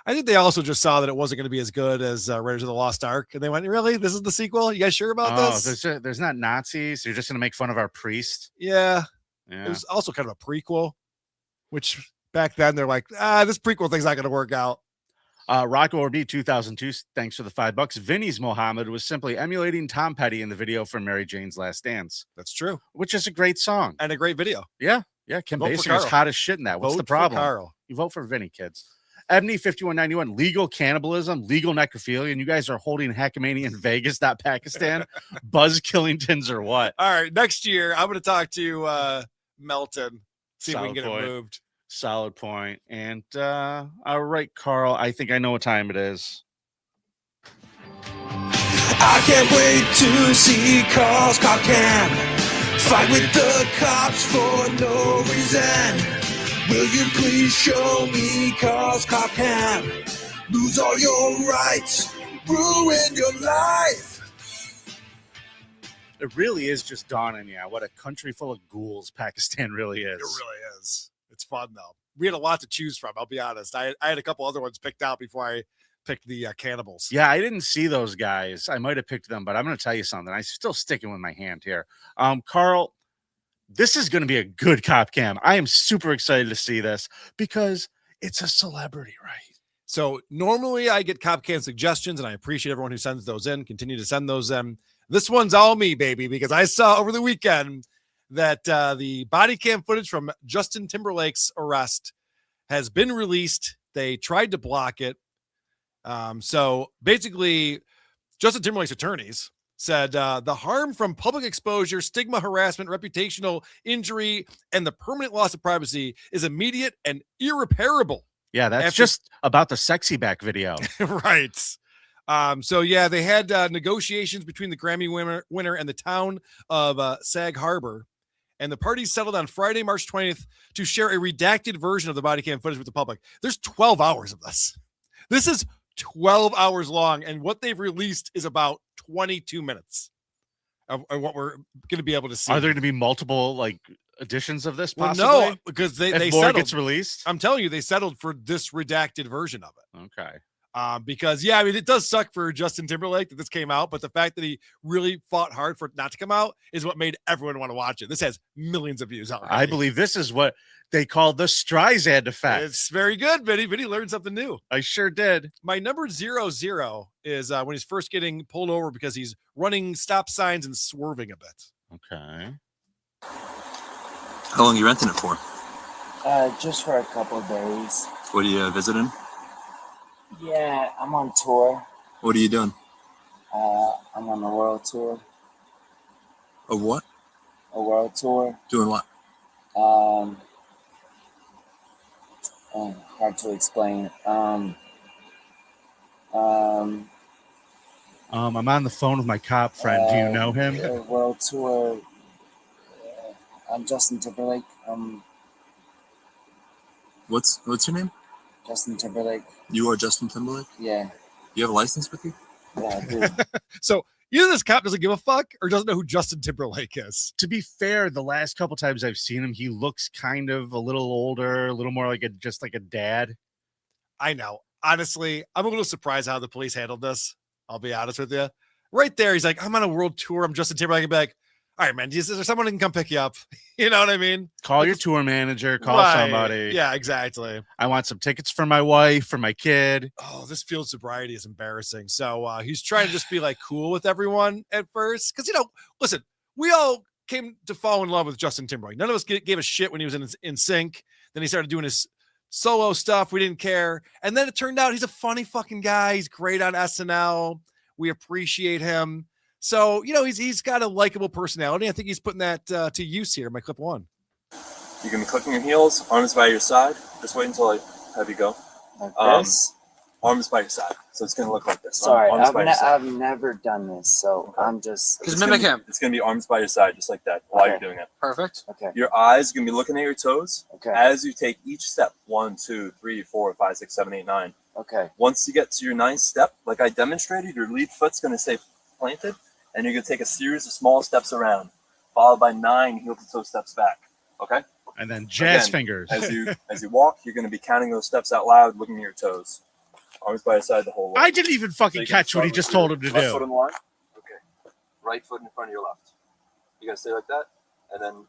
I think they also just saw that it wasn't going to be as good as Raiders of the Lost Ark. And they went, really? This is the sequel? You guys sure about this? There's not Nazis. You're just going to make fun of our priest. Yeah. It was also kind of a prequel, which back then they're like, this prequel thing's not going to work out. Rocco Orb 2002, thanks for the $5. Vinny's Mohammed was simply emulating Tom Petty in the video from Mary Jane's Last Dance. That's true. Which is a great song. And a great video. Yeah. Kim Basinger's hot as shit in that. What's the problem? Carl. You vote for Vinny, kids. Ebony 5191, legal cannibalism, legal necrophilia, and you guys are holding Hackamania in Vegas, not Pakistan. Buzz Killingtons or what? All right. Next year, I'm going to talk to Melton. See if we can get it moved. Solid point. And all right, Carl, I think I know what time it is. I can't wait to see Carl's cop cam. Fight with the cops for no reason. Will you please show me Carl's cop cam? Lose all your rights, ruin your life. It really is just dawning, what a country full of ghouls Pakistan really is. It really is. It's fun, though. We had a lot to choose from, I'll be honest. I had a couple other ones picked out before I picked the cannibals. Yeah, I didn't see those guys. I might have picked them, but I'm going to tell you something. I'm still sticking with my hand here. Carl, this is going to be a good cop cam. I am super excited to see this because it's a celebrity, right? So normally I get cop cam suggestions, and I appreciate everyone who sends those in. Continue to send those in. This one's all me, baby, because I saw over the weekend that the body cam footage from Justin Timberlake's arrest has been released. They tried to block it. So basically, Justin Timberlake's attorneys said the harm from public exposure, stigma, harassment, reputational injury, and the permanent loss of privacy is immediate and irreparable. Yeah, that's just about the sexy back video. Right. So yeah, they had negotiations between the Grammy winner and the town of Sag Harbor. And the parties settled on Friday, March 20th to share a redacted version of the body cam footage with the public. There's 12 hours of this. This is 12 hours long. And what they've released is about 22 minutes of what we're going to be able to see. Are there going to be multiple editions of this possibly? Well, no, because they more settled. Gets released? I'm telling you, they settled for this redacted version of it. Okay. Because yeah, I mean, it does suck for Justin Timberlake that this came out, but the fact that he really fought hard for it not to come out is what made everyone want to watch it. This has millions of views already. I believe this is what they call the Streisand effect. It's very good, Vinny. Vinny learned something new. I sure did. My number 00 is when he's first getting pulled over because he's running stop signs and swerving a bit. Okay. How long are you renting it for? Just for a couple of days. What are you visiting? Yeah, I'm on tour. What are you doing? I'm on a world tour. A what? A world tour. Doing what? Hard to explain. I'm on the phone with my cop friend. Do you know him? A world tour. I'm Justin Timberlake. What's your name? Justin Timberlake. You are Justin Timberlake? Yeah. You have a license with you? Yeah, I do. So either this cop doesn't give a fuck or doesn't know who Justin Timberlake is. To be fair, the last couple times I've seen him, he looks kind of a little older, a little more like just like a dad. I know. Honestly, I'm a little surprised how the police handled this. I'll be honest with you. Right there, he's like, I'm on a world tour. I'm Justin Timberlake. I'm like, all right, man, is there someone who can come pick you up? You know what I mean? Call your tour manager. Call Right. somebody. Yeah, exactly. I want some tickets for my wife, for my kid. Oh, this field sobriety is embarrassing. So he's trying to just be like cool with everyone at first. Because, listen, we all came to fall in love with Justin Timberlake. None of us gave a shit when he was in sync. Then he started doing his solo stuff. We didn't care. And then it turned out he's a funny fucking guy. He's great on SNL. We appreciate him. So, he's got a likable personality. I think he's putting that to use here in my clip 1. You're going to be clicking your heels, arms by your side. Just wait until I have you go. Like this? Arms by your side. So it's going to look like this. Sorry, arms by your side. I've never done this, so I'm just... Just mimic him. It's going to be arms by your side, just like that, while you're doing it. Perfect. Okay. Your eyes are going to be looking at your toes Okay. as you take each step. 1, 2, 3, 4, 5, 6, 7, 8, 9. Okay. Once you get to your 9th step, like I demonstrated, your lead foot's going to stay planted, and you're going to take a series of small steps around, followed by 9 heel-to-toe steps back. Okay? And then jazz fingers. As you walk, you're going to be counting those steps out loud, looking at your toes. Arms by your side the whole way. I didn't even fucking catch what he just told him to Left foot do. on the line. Okay. Right foot in front of your left. You got to stay like that, and then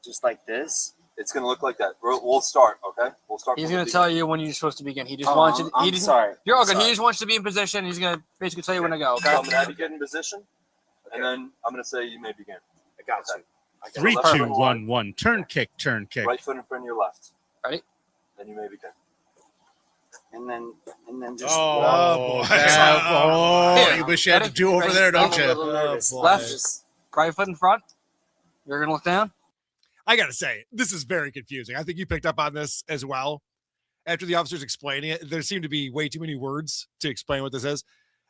just like this. It's going to look like that. We'll start. Okay. We'll start. He's going to tell you when you're supposed to begin. He just wants you. I'm sorry. You're all I'm good. sorry. He just wants you to be in position. He's going to basically tell you when to go. Okay. So I'm going to have you get in position, and then I'm going to say you may begin. I got you. 3, 2, 1, 1. Turn kick, turn kick. Right foot in front of your left. Ready? Then you may begin. And then just... Oh, you wish you had to do over there, don't you? Left, right foot in front. You're going to look down. I got to say, this is very confusing. I think you picked up on this as well. After the officers explaining it, there seemed to be way too many words to explain what this is.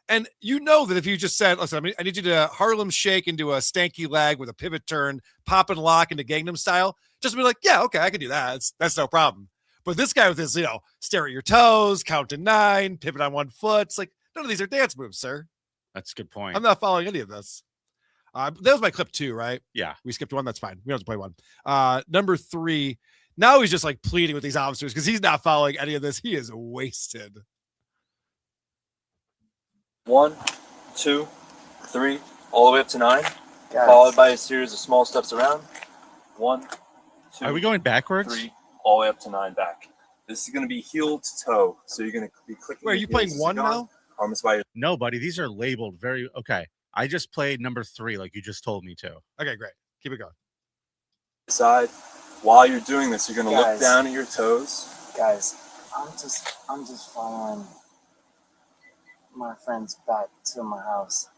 And you know that if you just said, listen, I need you to Harlem shake into a stanky leg with a pivot turn, pop and lock into Gangnam style, just be like, yeah, okay, I can do that. That's no problem. But this guy with his, stare at your toes, count to 9, pivot on 1 foot. It's like, none of these are dance moves, sir. That's a good point. I'm not following any of this. That was my clip 2, right? Yeah. We skipped 1. That's fine. We don't have to play 1. Number 3. Now he's just like pleading with these officers because he's not following any of this. He is wasted. 1, 2, 3, all the way up to 9, Guys. followed by a series of small steps around. 1, 2. Are we going backwards? 3, all the way up to 9 back. This is going to be heel to toe, so you're going to be clicking. Wait, are you playing 1 now? Arms by your... No, buddy. These are labeled very okay. I just played number 3 like you just told me to. Okay, great. Keep it going. Side. While you're doing this, you're going to look Guys. down at your toes. Guys, I'm just following my friends back to my house.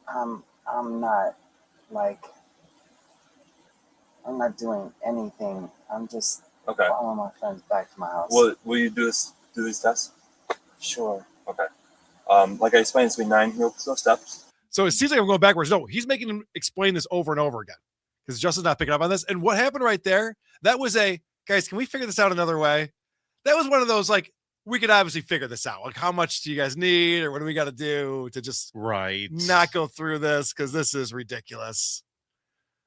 I'm not doing anything. I'm just Okay. following my friends back to my house. Will you do these tests? Sure. Okay. Like I explained, it's going to be 9 heel toe steps. So it seems like I'm going backwards. No, he's making him explain this over and over again because Justin's not picking up on this. And what happened right there, that was guys, can we figure this out another way? That was one of those, we could obviously figure this out. Like, how much do you guys need or what do we got to do to just not go through this? Because this is ridiculous.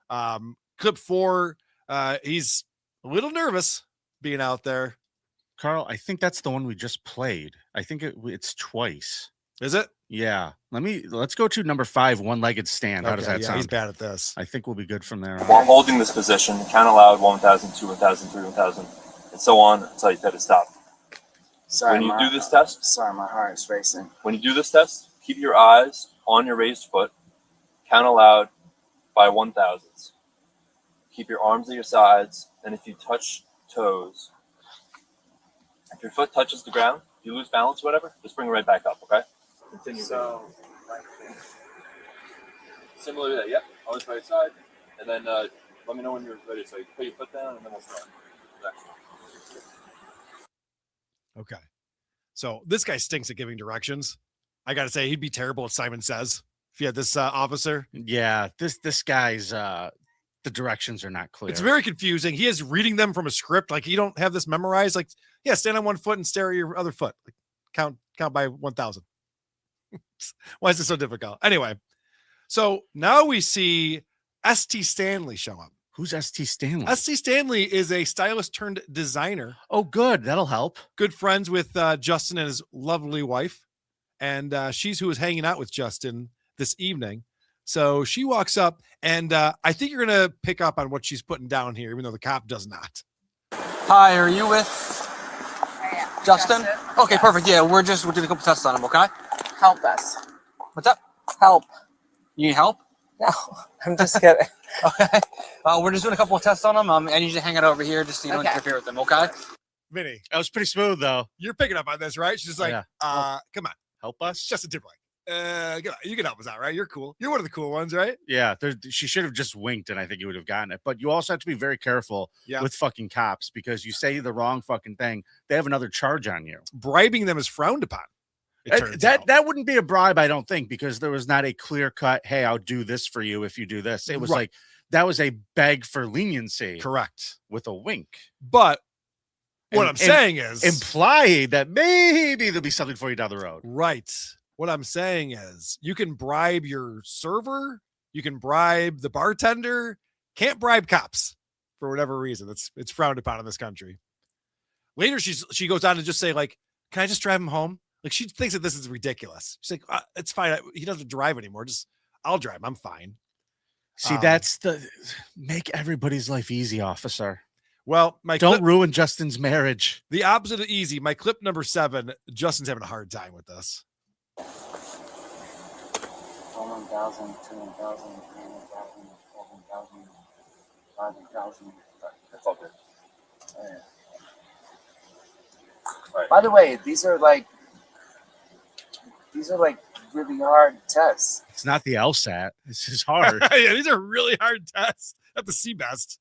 Clip 4, he's a little nervous being out there. Carl, I think that's the one we just played. I think it's twice. Is it? Yeah. Let's go to number 5, one-legged stand. How does that sound? He's bad at this. I think we'll be good from there. While holding this position, count aloud 1,000, 2, 1,000, 3, 1,000, and so on until you hit a stop. Sorry, When you do this test, Sorry, my heart is racing. when you do this test, keep your eyes on your raised foot. Count aloud by 1,000s. Keep your arms at your sides, and if you touch toes, if your foot touches the ground, if you lose balance, whatever, just bring it right back up. Okay. Continue. So, Similar to that, yep. Always by your side, and then let me know when you're ready. So you put your foot down, and then we'll start. Okay. So this guy stinks at giving directions. I got to say, he'd be terrible at Simon Says if he had this officer. Yeah, this guy's the directions are not clear. It's very confusing. He is reading them from a script. Like, you don't have this memorized. Like, yeah, stand on 1 foot and stare at your other foot. Like, count by 1,000. Why is it so difficult? Anyway, so now we see S.T. Stanley show up. Who's S.T. Stanley? S.T. Stanley is a stylist turned designer. Oh, good. That'll help. Good friends with Justin and his lovely wife. And she's who was hanging out with Justin this evening. So she walks up, and I think you're going to pick up on what she's putting down here, even though the cop does not. Hi, are you with Justin? Okay, perfect. Yeah, we're doing a couple tests on him, okay? Help us. What's up? Help. You need help? No, I'm just kidding. Okay. We're just doing a couple of tests on him. I need you to hang it over here just so you don't interfere with him, okay? Vinny. That was pretty smooth, though. You're picking up on this, right? She's just like, come on. Help us? Justin Timberlake. You can help us out, right? You're cool. You're one of the cool ones, right? Yeah, she should have just winked, and I think you would have gotten it. But you also have to be very careful with fucking cops, because you say the wrong fucking thing, they have another charge on you. Bribing them is frowned upon. That wouldn't be a bribe, I don't think, because there was not a clear cut, hey, I'll do this for you if you do this. It was like that was a beg for leniency. Correct. With a wink. But what I'm saying is implying that maybe there'll be something for you down the road. Right. What I'm saying is you can bribe your server, you can bribe the bartender, can't bribe cops for whatever reason. It's frowned upon in this country. Later, she goes on to just say, like, can I just drive him home? Like, she thinks that this is ridiculous. She's like, it's fine. He doesn't drive anymore. I'll drive him. I'm fine. See, that's make everybody's life easy, officer. Well, don't ruin Justin's marriage. The opposite of easy. My clip number 7, Justin's having a hard time with this. 1,000, 2,000, 3,000, 4,000, 5,000. That's all good. Yeah. Right. By the way, these are like really hard tests. It's not the LSAT. This is hard. Yeah, these are really hard tests. At the C-best.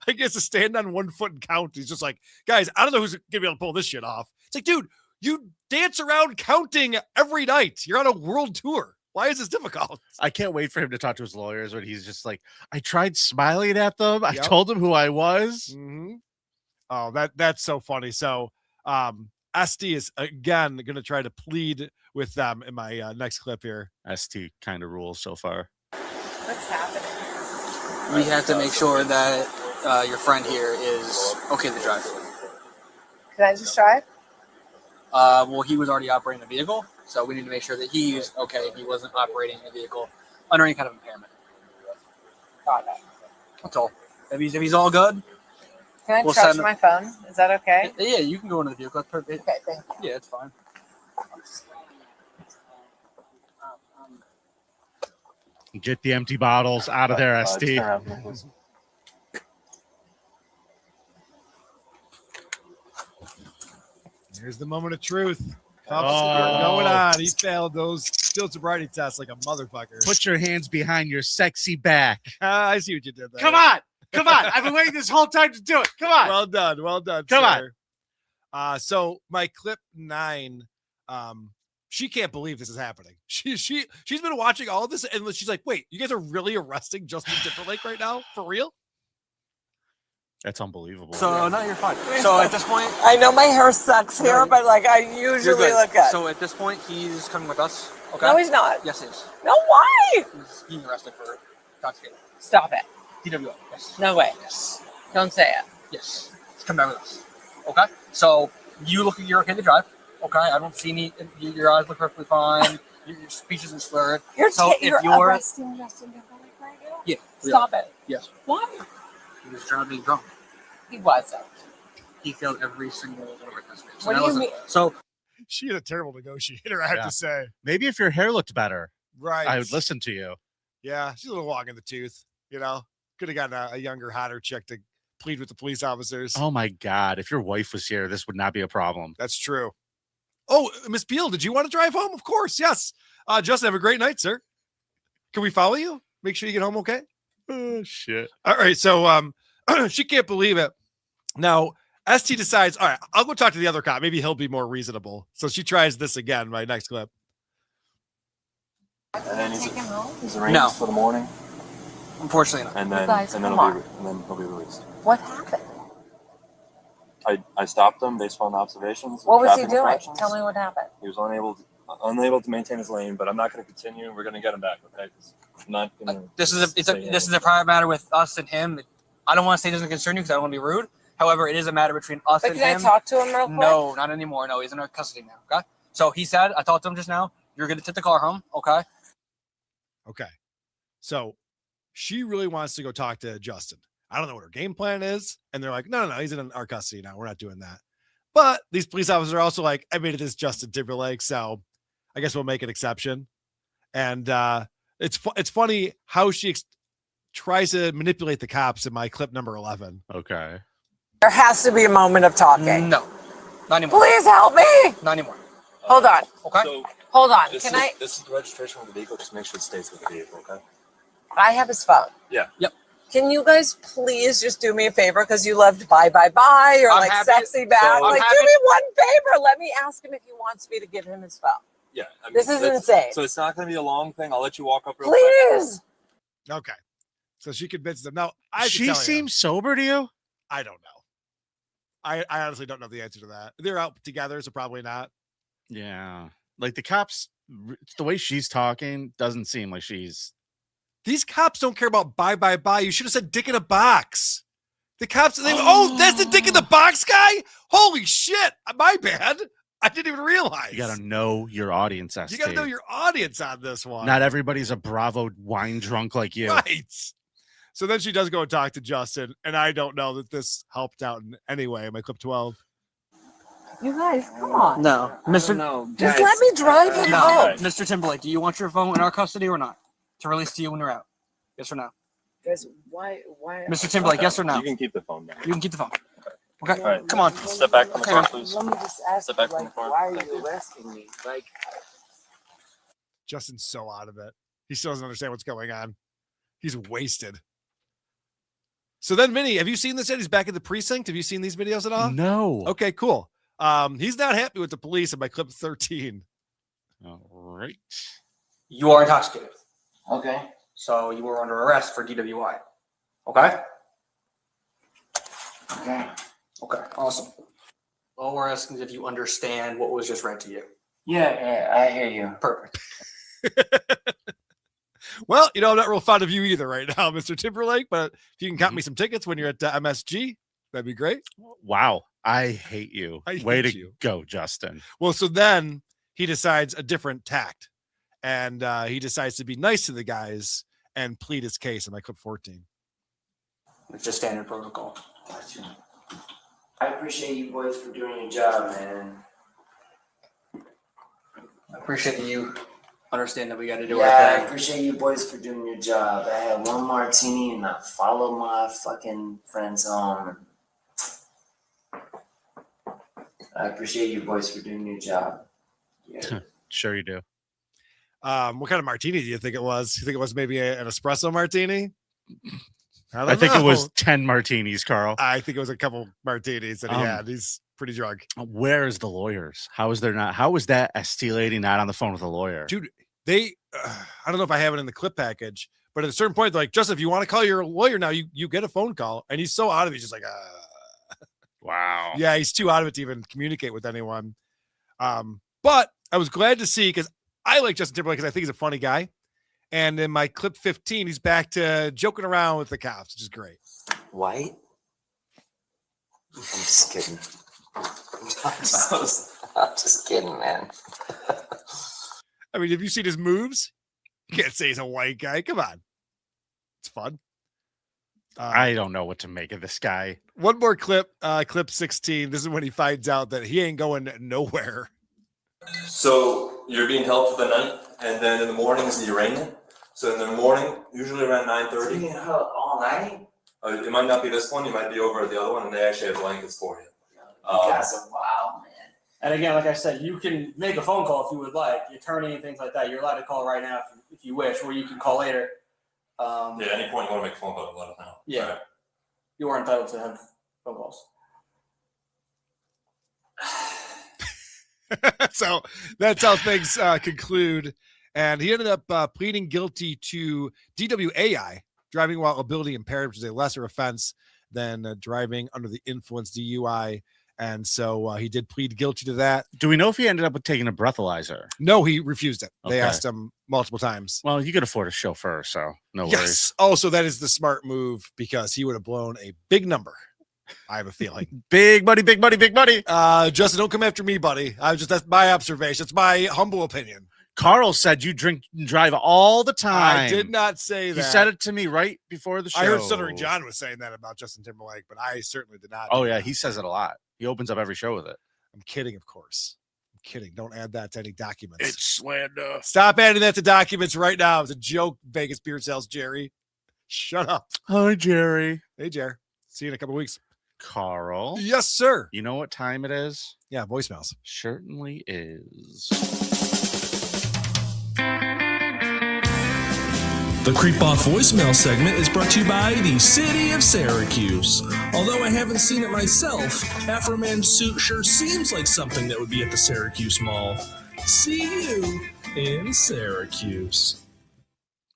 I guess to stand on 1 foot and count. He's just like, guys, I don't know who's gonna be able to pull this shit off. It's like, dude, you dance around counting every night. You're on a world tour. Why is this difficult? I can't wait for him to talk to his lawyers when he's just like, I tried smiling at them. I told them who I was. Mm-hmm. Oh, that's so funny. So ST is again going to try to plead with them in my next clip here. ST kind of rules so far. What's happening? We have to make sure that your friend here is okay to drive. Can I just drive? Well, he was already operating the vehicle, so we need to make sure that he's okay. He wasn't operating the vehicle under any kind of impairment. Got it. That's all. If he's all good. Can I charge my phone? Is that okay? Yeah, you can go into the vehicle. That's perfect. Okay, thank you. Yeah, it's fine. Get the empty bottles out of there, ST. Here's the moment of truth. Cups are going on. He failed those field sobriety tests like a motherfucker. Put your hands behind your sexy back. I see what you did there. Come on. Come on. I've been waiting this whole time to do it. Come on. Well done. Well done. Come sir. So my clip 9, she can't believe this is happening. She's been watching all of this and she's like, wait, you guys are really arresting Justin Timberlake right now? For real? That's unbelievable. So no, you're fine. So at this point, I know my hair sucks here, but like I usually look good. So at this point, he's coming with us. Okay. No, he's not. Yes, he is. No, why? He's being arrested for intoxicated. Stop it. DWI. Yes. No way. Yes. Don't say it. Yes. He's coming back with us. Okay. So you're okay to drive. Okay. I don't see any. Your eyes look perfectly fine. Your speech isn't slurred. You're you're arresting Justin Timberlake right now? Yeah. Stop it. Yes. Why? He was driving drunk. He wasn't. He failed every single one of our tests. What do you mean? So she is a terrible negotiator, I have to say. Maybe if your hair looked better, right, I would listen to you. Yeah, she's a little long in the tooth, you know. Could have gotten a younger, hotter chick to plead with the police officers. Oh my God. If your wife was here, this would not be a problem. That's true. Oh, Miss Beal, did you want to drive home? Of course, yes. Justin, have a great night, sir. Can we follow you? Make sure you get home okay? Oh, shit. All right, so she can't believe it. Now, ST decides, all right, I'll go talk to the other cop. Maybe he'll be more reasonable. So she tries this again, my next clip. And then he's arranged for the morning. Unfortunately not. And then, guys, and then he'll be released. What happened? I stopped him based on observations. What was he traffic doing? infractions. Tell me what happened. He was unable to maintain his lane, but I'm not going to continue. We're going to get him back, okay? I'm not going to. This is a private matter with us and him. I don't want to say it doesn't concern you because I don't want to be rude. However, it is a matter between us and him. Can I talk to him real quick? No, not anymore. No, he's in our custody now. Okay. So he said, I talked to him just now. You're going to take the car home. Okay. Okay. So she really wants to go talk to Justin. I don't know what her game plan is. And they're like, no, he's in our custody now. We're not doing that. But these police officers are also like, I mean, it is Justin Timberlake, so I guess we'll make an exception. And it's funny how she tries to manipulate the cops in my clip number 11. Okay. There has to be a moment of talking. No, not anymore. Please help me. Not anymore. Hold on. Okay. So Hold on. this Can is, I? This is the registration of the vehicle. Just make sure it stays with the vehicle, okay? I have his phone. Yeah. Yep. Can you guys please just do me a favor? Because you loved bye or I'm like happy- sexy back. so- Like, I'm do happy- me one favor. Let me ask him if he wants me to give him his phone. Yeah. I mean, This is that's- insane. So it's not going to be a long thing. I'll let you walk up real quick. Please. Okay. So she convinces them. Now, I have to She tell you, seems sober to you? I don't know. I honestly don't know the answer to that. They're out together, so probably not. Yeah. Like the cops, the way she's talking doesn't seem like she's. These cops don't care about bye. You should have said dick in a box. The cops, that's the dick in the box guy? Holy shit. My bad. I didn't even realize. You got to know your audience, ST. You got to know your audience on this one. Not everybody's a Bravo wine drunk like you. Right. So then she does go and talk to Justin, and I don't know that this helped out in any way. My clip 12. You guys, come on. No, Mr. No, just let me drive him No, home. Mr. Timberlake, do you want your phone in our custody or not? To release to you when you're out? Yes or no? Guys, why? Mr. Timberlake, yes or no? You can keep the phone back. You can keep the phone. Okay, All right. come on. Step back from the car, please. Let me just ask Step you, back from the like, car. why are Thank you you. arresting me? Like, Justin's so out of it. He still doesn't understand what's going on. He's wasted. So then, Vinny, have you seen this yet? He's back at the precinct. Have you seen these videos at all? No. Okay, cool. He's not happy with the police in my clip 13. All right. You are intoxicated. okay. So you were under arrest for DWI. Okay? Okay. Okay, awesome. All we're asking is if you understand what was just read to you. Yeah, I hear you. Perfect. Well, I'm not real fond of you either right now, Mr. Timberlake, but if you can count me some tickets when you're at MSG, that'd be great. Wow. I hate you. I Way hate to you. go, Justin. Well, so then he decides a different tact, and he decides to be nice to the guys and plead his case in my clip 14. It's just standard protocol. I appreciate you boys for doing your job, man. I appreciate that you understand that we got to do Yeah, I our thing. appreciate you boys for doing your job. I had one martini and I followed my fucking friends home. I appreciate you boys for doing your job. Yeah. Sure you do. What kind of martini do you think it was? You think it was maybe an espresso martini? I think it was know. 10 martinis, Carl. I think it was a couple martinis that he had. He's pretty drunk. Where is the lawyers? How is that ST lady not on the phone with a lawyer? Dude, I don't know if I have it in the clip package, but at a certain point, they're like, Justin, if you want to call your lawyer now, you get a phone call. And he's so out of it. He's just like, wow. Yeah, he's too out of it to even communicate with anyone. But I was glad to see, because I like Justin Timberlake because I think he's a funny guy. And in my clip 15, he's back to joking around with the cops, which is great. White? I'm just kidding. I'm just kidding, man. I mean, have you seen his moves? You can't say he's a white guy. Come on. It's fun. I don't know what to make of this guy. One more clip, clip 16. This is when he finds out that he ain't going nowhere. So you're being held for the night, and then in the morning is the arraignment. So in the morning, usually around 9:30. Being held all night? It might not be this one. You might be over at the other one, and they actually have blankets for you. You guys are wild, man. And again, like I said, you can make a phone call if you would like. The attorney and things like that, you're allowed to call right now if you wish, or you can call later. Yeah, at any point you want to make a phone call, let us know. Yeah. All right. You are entitled to have phone calls. So that's how things conclude. And he ended up pleading guilty to DWAI, driving while ability impaired, which is a lesser offense than driving under the influence, DUI. And so he did plead guilty to that. Do we know if he ended up with taking a breathalyzer? No, he refused it. They Okay. asked him multiple times. Well, you could afford a chauffeur, so no worries. Yes. Oh, so that is the smart move, because he would have blown a big number. I have a feeling. Big buddy, big buddy, big buddy. Justin, don't come after me, buddy. That's my observation. It's my humble opinion. Carl said you drink and drive all the time. I did not say that. He said it to me right before the show. I heard Stuttering John was saying that about Justin Timberlake, but I certainly did not. Oh, yeah. He says it a lot. He opens up every show with it. I'm kidding, of course. I'm kidding. Don't add that to any documents. It's slander. Stop adding that to documents right now. It's a joke, Vegas Beard Sales, Jerry. Shut up. Hi, Jerry. Hey, Jerry. See you in a couple weeks. Carl. Yes, sir. You know what time it is? Yeah, voicemails. Certainly is. The Creepoff voicemail segment is brought to you by the City of Syracuse. Although I haven't seen it myself, Afro Man's suit sure seems like something that would be at the Syracuse Mall. See you in Syracuse.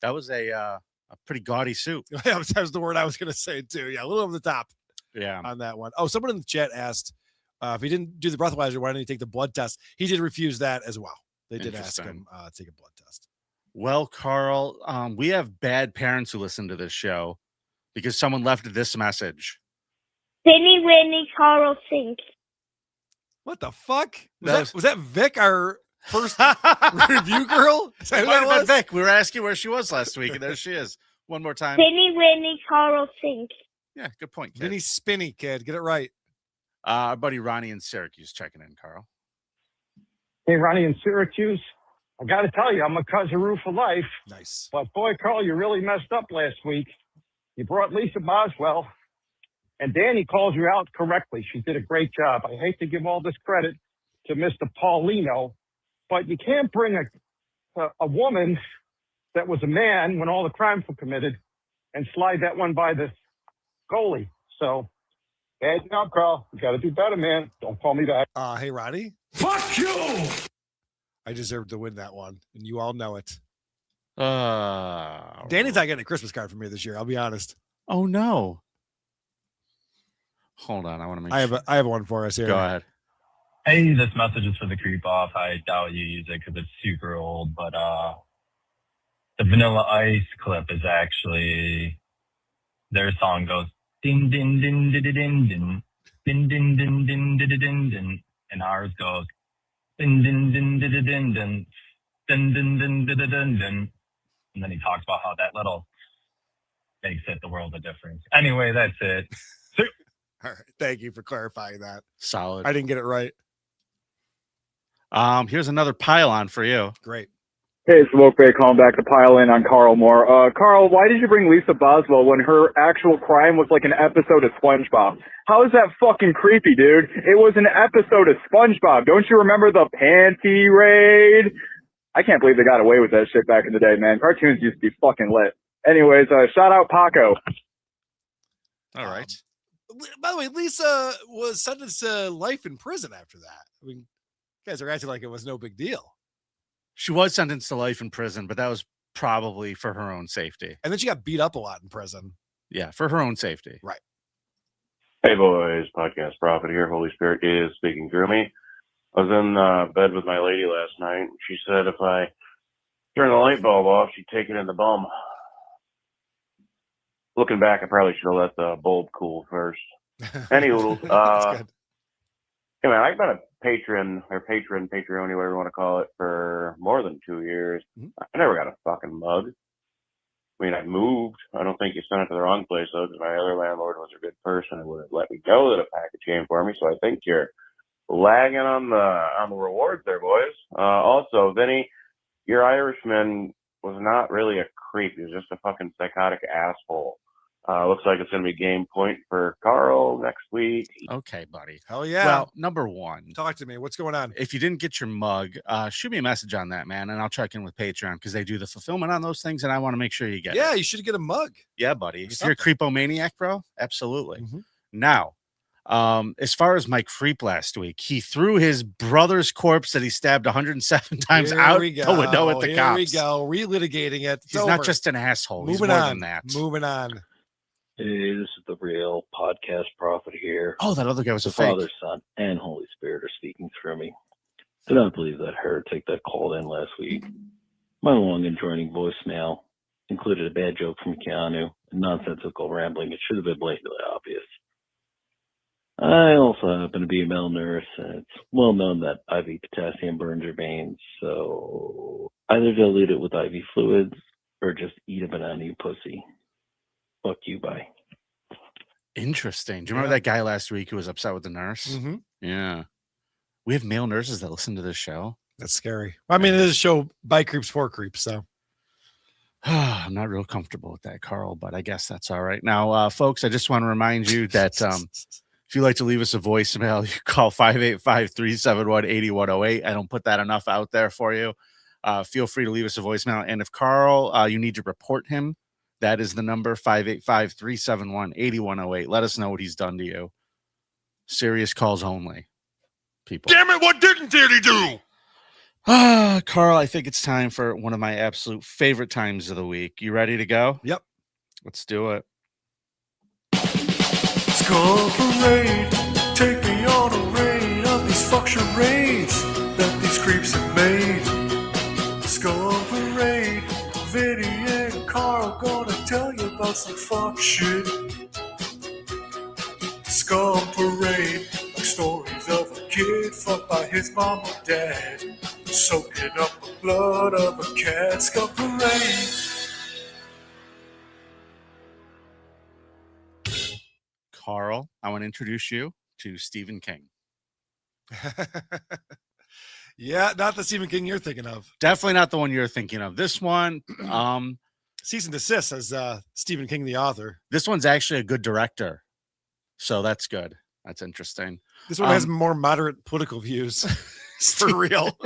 That was a pretty gaudy suit. That was the word I was going to say, too. Yeah, a little over the top. Yeah. On that one. Oh, someone in the chat asked if he didn't do the breathalyzer, why didn't he take the blood test? He did refuse that as well. They did ask him to take a blood test. Well, Carl, we have bad parents who listen to this show because someone left this message. Vinnie, Winnie, Carl, Sink. What the fuck? Was that Vic, our first review girl? Is that who that was? Vic. We were asking where she was last week, and there she is. One more time. Vinnie, Winnie, Carl, Sink. Yeah, good point, kid. Vinnie Spinny, kid. Get it right. Our buddy Ronnie in Syracuse checking in, Carl. Hey, Ronnie in Syracuse. I got to tell you, I'm a Cousin for life. Nice. But boy, Carl, you really messed up last week. You brought Lisa Boswell, and Danny calls you out correctly. She did a great job. I hate to give all this credit to Mr. Paulino, but you can't bring a woman that was a man when all the crimes were committed and slide that one by the goalie. So, bad job, Carl. You got to do better, man. Don't call me back. Hey, Ronnie. Fuck you! I deserved to win that one, and you all know it. Danny's not getting a Christmas card from me this year. I'll be honest. Oh no! Hold on, I want to make. I have one for us here. Go ahead. Hey, this message is for the Creepoff. I doubt you use it because it's super old, but the Vanilla Ice clip is actually their song goes din din din din din din din din din din din din din, and ours goes. Din, din, din, din, din, din, din, din, din, din, din, din, din. And then he talks about how that little makes it the world of difference. Anyway, that's it. All right. Thank you for clarifying that. Solid. I didn't get it right. Here's another pile-on for you. Great. Hey, Smoke Bay calling back to pile in on Carl Moore. Carl, why did you bring Lisa Boswell when her actual crime was like an episode of SpongeBob? How is that fucking creepy, dude? It was an episode of SpongeBob. Don't you remember the panty raid? I can't believe they got away with that shit back in the day, man. Cartoons used to be fucking lit. Anyways, shout out Paco. All right. By the way, Lisa was sentenced to life in prison after that. I mean, you guys are acting like it was no big deal. She was sentenced to life in prison, but that was probably for her own safety. And then she got beat up a lot in prison. Yeah, for her own safety. Right. Hey, boys. Podcast Prophet here. Holy Spirit is speaking through me. I was in bed with my lady last night. She said if I turn the light bulb off, she'd take it in the bum. Looking back, I probably should have let the bulb cool first. Anywho, hey, man, I've been a patron, Patreon, whatever you want to call it, for more than 2 years. I never got a fucking mug. I mean, I moved. I don't think you sent it to the wrong place, though, because my other landlord was a good person and would have let me know that a package came for me. So I think you're lagging on the rewards there, boys. Also, Vinny, your Irishman was not really a creep. He was just a fucking psychotic asshole. Looks like it's going to be game point for Carl next week. Okay, buddy. Hell yeah. Well, number one. Talk to me. What's going on? If you didn't get your mug, shoot me a message on that, man, and I'll check in with Patreon because they do the fulfillment on those things, and I want to make sure you get it. Yeah, you should get a mug. Yeah, buddy. If you're a creepomaniac, bro, absolutely. Now, as far as my creep last week, he threw his brother's corpse that he stabbed 107 times out the window at the cops. Here we go. Relitigating it. He's not just an asshole. He's Moving more on. than that. Moving on. Hey, this is the real podcast prophet here. Oh, that other guy was the a fake. Father, Son, and Holy Spirit are speaking through me. Do not believe that heretic that called in last week. My long and joining voicemail included a bad joke from Keanu and nonsensical rambling. It should have been blatantly obvious. I also happen to be a male nurse, and it's well known that IV potassium burns your veins, so either dilute it with IV fluids or just eat a banana, you pussy. Fuck you, bye. Interesting. Do you remember that guy last week who was upset with the nurse? Mm-hmm. Yeah. We have male nurses that listen to this show. That's scary. I mean, it is a show by creeps for creeps, so. I'm not real comfortable with that, Carl, but I guess that's all right. Now, folks, I just want to remind you that if you'd like to leave us a voicemail, you call 585-371-8108. I don't put that enough out there for you. Feel free to leave us a voicemail. And if Carl, you need to report him, that is the number, 585-371-8108. Let us know what he's done to you. Serious calls only, people. Damn it, what didn't Danny do? Carl, I think it's time for one of my absolute favorite times of the week. You ready to go? Yep. Let's do it. Scum Parade, take me on a raid of these fuck charades that these creeps have made. Scum Parade, Vinnie and Carl gonna tell you about some fuck shit. Scum Parade, like stories of a kid fucked by his mom or dad, soaking up the blood of a cat. Scum Parade. Carl, I want to introduce you to Stephen King. Yeah, not the Stephen King you're thinking of. Definitely not the one you're thinking of. This one, cease and desist as Stephen King, the author. This one's actually a good director, so that's good. That's interesting. This one has more moderate political views, for real.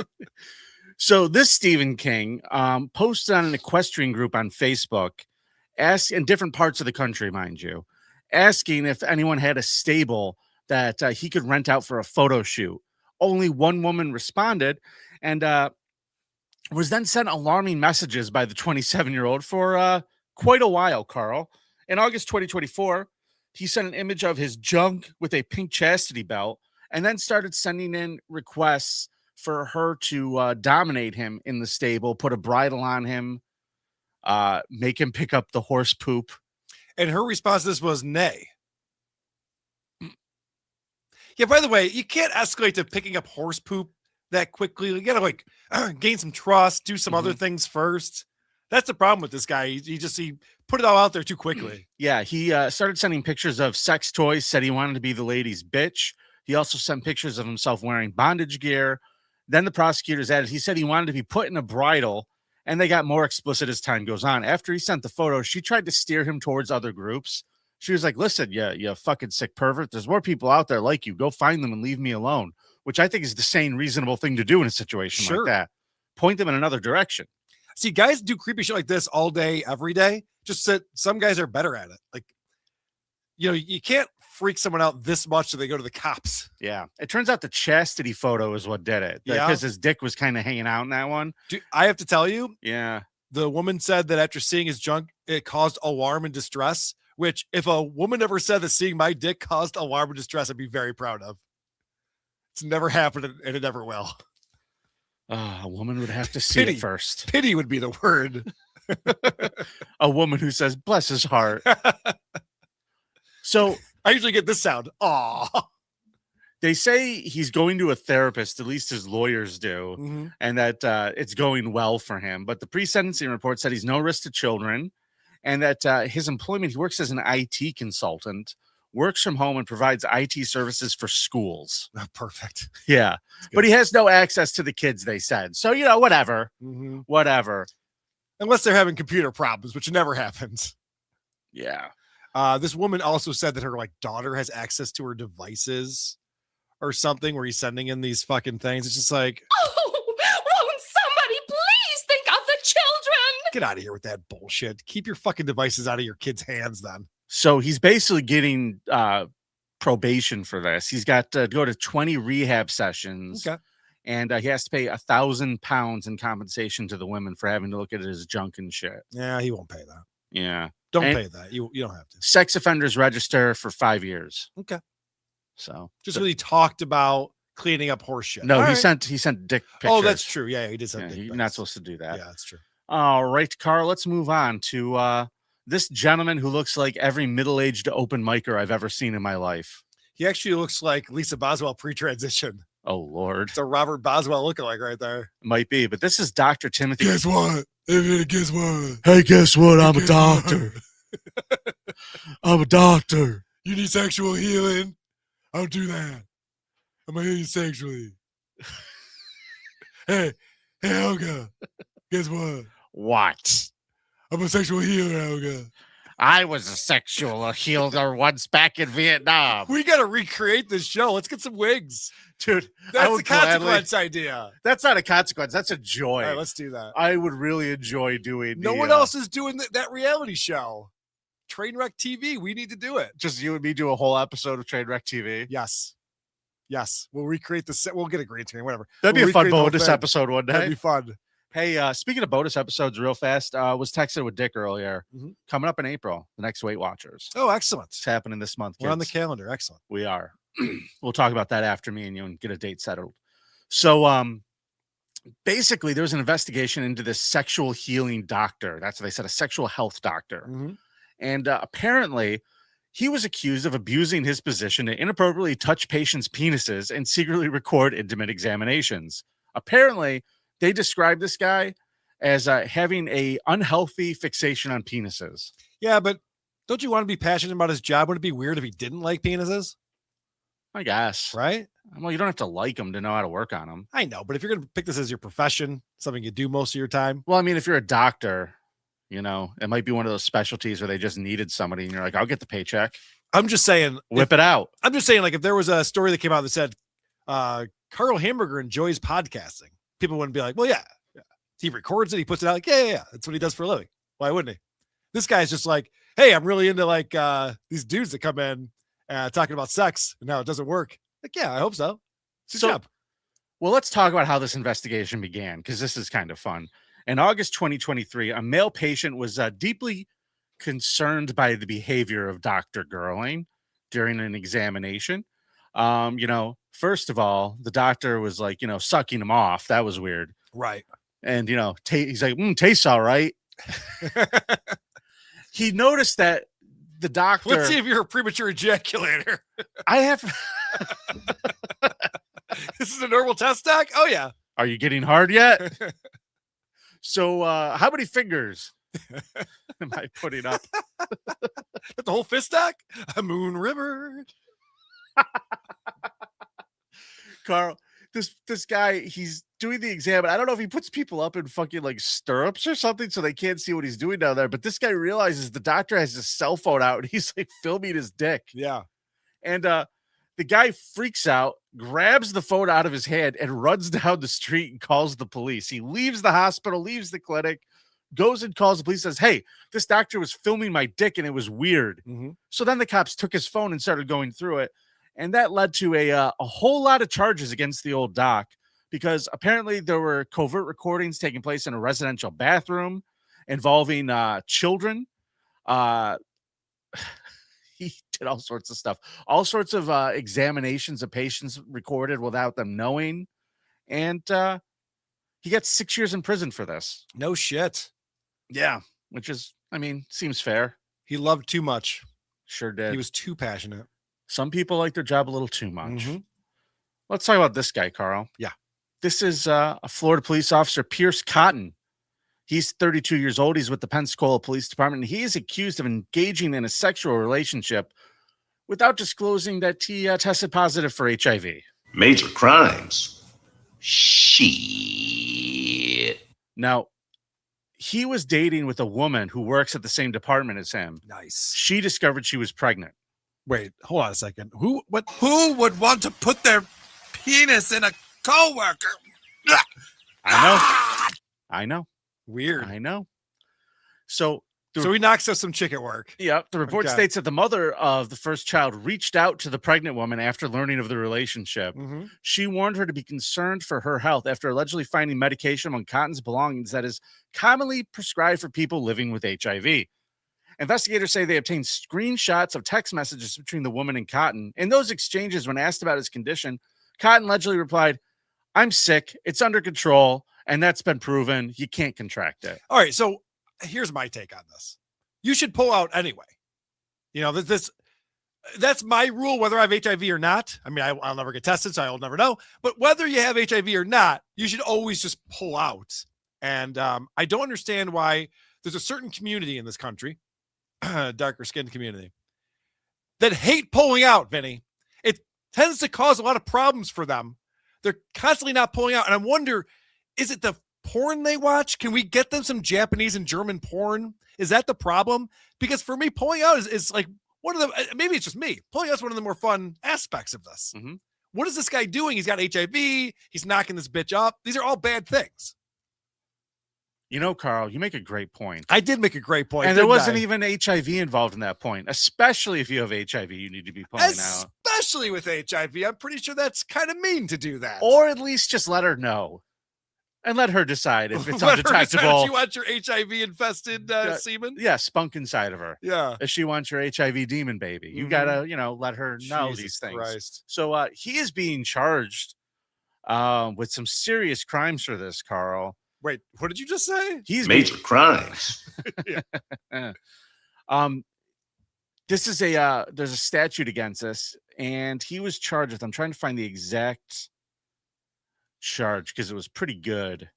So this Stephen King posted on an equestrian group on Facebook, in different parts of the country, mind you, asking if anyone had a stable that he could rent out for a photo shoot. Only one woman responded, and was then sent alarming messages by the 27-year-old for quite a while, Carl. In August 2024, he sent an image of his junk with a pink chastity belt, and then started sending in requests for her to dominate him in the stable, put a bridle on him, make him pick up the horse poop. And her response to this was nay. Yeah, by the way, you can't escalate to picking up horse poop that quickly. You gotta like gain some trust, do some other things first. That's the problem with this guy. He put it all out there too quickly. Yeah, he started sending pictures of sex toys, said he wanted to be the lady's bitch. He also sent pictures of himself wearing bondage gear. Then the prosecutors added, he said he wanted to be put in a bridle, and they got more explicit as time goes on. After he sent the photo, she tried to steer him towards other groups. She was like, listen, you fucking sick pervert. There's more people out there like you. Go find them and leave me alone, which I think is the sane, reasonable thing to do in a situation like that. Point them in another direction. See, guys do creepy shit like this all day, every day. Just that some guys are better at it. Like, you can't freak someone out this much so they go to the cops. Yeah. It turns out the chastity photo is what did it. Yeah. Because his dick was kind of hanging out in that one. Dude, I have to tell you. Yeah. The woman said that after seeing his junk, it caused alarm and distress, which if a woman ever said that seeing my dick caused alarm and distress, I'd be very proud of. It's never happened and it never will. A woman would have to see it first. Pity would be the word. A woman who says, bless his heart. So I usually get this sound. Aw. They say he's going to a therapist, at least his lawyers do, and that it's going well for him. But the pre-sentencing report said he's no risk to children, and that his employment, he works as an IT consultant, works from home, and provides IT services for schools. Oh, perfect. Yeah. But he has no access to the kids, they said. So, whatever. Whatever. Unless they're having computer problems, which never happens. Yeah. This woman also said that her daughter has access to her devices or something where he's sending in these fucking things. It's just like, oh, won't somebody please think of the children? Get out of here with that bullshit. Keep your fucking devices out of your kids' hands then. So he's basically getting probation for this. He's got to go to 20 rehab sessions. Okay. And he has to pay £1,000 in compensation to the women for having to look at his junk and shit. Yeah, he won't pay that. Yeah. Don't pay that. You don't have to. Sex offenders register for 5 years. Okay. So just really talked about cleaning up horse shit. No, he sent dick pictures. Oh, that's true. Yeah, he did send dick You're pics. not supposed to do that. Yeah, that's true. All right, Carl, let's move on to this gentleman who looks like every middle-aged open micer I've ever seen in my life. He actually looks like Lisa Boswell pre-transition. Oh, Lord. It's a Robert Boswell lookalike right there. Might be, but this is Dr. Timothy. Guess what? Guess what? Hey, guess what? I'm a Guess doctor. I'm a doctor. You need sexual healing? I'll do that. I'm gonna heal you sexually. hey, Helga. Guess what? What? I'm a sexual healer, Helga. I was a sexual healer once back in Vietnam. We gotta recreate this show. Let's get some wigs. Dude, That's the consequence idea. That's not a consequence. That's a joy. All right, let's do that. I would really enjoy doing No one else is doing that reality show. Trainwreck TV. We need to do it. Just you and me do a whole episode of Trainwreck TV. Yes. We'll recreate the set. We'll get a green screen, whatever. That'd We'll be a fun recreate the whole bonus thing. episode one day. That'd be fun. Hey, speaking of bonus episodes real fast, was texting with Dick earlier. Mhm. Coming up in April, the next Weight Watchers. Oh, excellent. It's happening this month. We're on the kids. calendar. Excellent. We are. We'll talk about that after me and you and get a date settled. So basically there's an investigation into this sexual healing doctor. That's what they said, a sexual health doctor. Mhm. And apparently he was accused of abusing his position to inappropriately touch patients' penises and secretly record intimate examinations. Apparently they described this guy as having a unhealthy fixation on penises. Yeah, but don't you want to be passionate about his job? Would it be weird if he didn't like penises? I guess. Right? Well, you don't have to like them to know how to work on them. I know, but if you're going to pick this as your profession, something you do most of your time. Well, I mean, if you're a doctor, you know, it might be one of those specialties where they just needed somebody and you're like, I'll get the paycheck. I'm just saying. Whip it out. I'm just saying, like, if there was a story that came out that said Carl Hamburger enjoys podcasting, people wouldn't be like, well, yeah. He records it. He puts it out like, yeah. That's what he does for a living. Why wouldn't he? This guy's just like, hey, I'm really into like these dudes that come in talking about sex and now it doesn't work. Like, yeah, I hope so. It's your job. Well, let's talk about how this investigation began because this is kind of fun. In August 2023, a male patient was deeply concerned by the behavior of Dr. Gerling during an examination. You know, first of all, the doctor was like, you know, sucking him off. That was weird. Right. And, you know, he's like, tastes all right. He noticed that the doctor. Let's see if you're a premature ejaculator. I have. This is a normal test stack? Oh, yeah. Are you getting hard yet? So, how many fingers am I putting up? The whole fist stack? A Moon River. Carl, this guy, he's doing the exam. And I don't know if he puts people up in fucking like stirrups or something so they can't see what he's doing down there. But this guy realizes the doctor has his cell phone out and he's like filming his dick. Yeah. And the guy freaks out, grabs the phone out of his hand and runs down the street and calls the police. He leaves the hospital, leaves the clinic, goes and calls the police, says, hey, this doctor was filming my dick and it was weird. Mm-hmm. So then the cops took his phone and started going through it. And that led to a whole lot of charges against the old doc because apparently there were covert recordings taking place in a residential bathroom involving children. He did all sorts of stuff, all sorts of examinations of patients recorded without them knowing. And he got 6 years in prison for this. No shit. Yeah, which is, I mean, seems fair. He loved too much. Sure did. He was too passionate. Some people like their job a little too much. Mm-hmm. Let's talk about this guy, Carl. Yeah. This is a Florida police officer, Pierce Cotton. He's 32 years old. He's with the Pensacola Police Department. And he is accused of engaging in a sexual relationship without disclosing that he tested positive for HIV. Major crimes. Shit. Now, he was dating with a woman who works at the same department as him. Nice. She discovered she was pregnant. Wait, hold on a second. Who would want to put their penis in a coworker? I know. Weird. I know. So he knocks up some chick at work. Yeah. The report states that the mother of the first child reached out to the pregnant woman after learning of the relationship. Mm-hmm. She warned her to be concerned for her health after allegedly finding medication among Cotton's belongings that is commonly prescribed for people living with HIV. Investigators say they obtained screenshots of text messages between the woman and Cotton. In those exchanges, when asked about his condition, Cotton allegedly replied, I'm sick. It's under control. And that's been proven. You can't contract it. All right. So here's my take on this. You should pull out anyway. You know, this that's my rule, whether I have HIV or not. I mean, I'll never get tested, so I'll never know. But whether you have HIV or not, you should always just pull out. And I don't understand why there's a certain community in this country, darker skinned community, that hate pulling out, Vinny. It tends to cause a lot of problems for them. They're constantly not pulling out. And I wonder, is it the porn they watch? Can we get them some Japanese and German porn? Is that the problem? Because for me, pulling out is like one of the, maybe it's just me, pulling out is one of the more fun aspects of this. Mm-hmm. What is this guy doing? He's got HIV. He's knocking this bitch up. These are all bad things. You know, Carl, you make a great point. I did make a great point. And there wasn't even HIV involved in that point. Especially if you have HIV, you need to be pulling out. Especially with HIV. I'm pretty sure that's kind of mean to do that. Or at least just let her know. And let her decide if it's undetectable. If you want your HIV-infested semen? Yeah, spunk inside of her. Yeah. If she wants your HIV demon baby. You got to, let her know these things. Christ. So he is being charged with some serious crimes for this, Carl. Wait, what did you just say? He's major crimes. This is there's a statute against this, and he was charged with, I'm trying to find the exact charge because it was pretty good.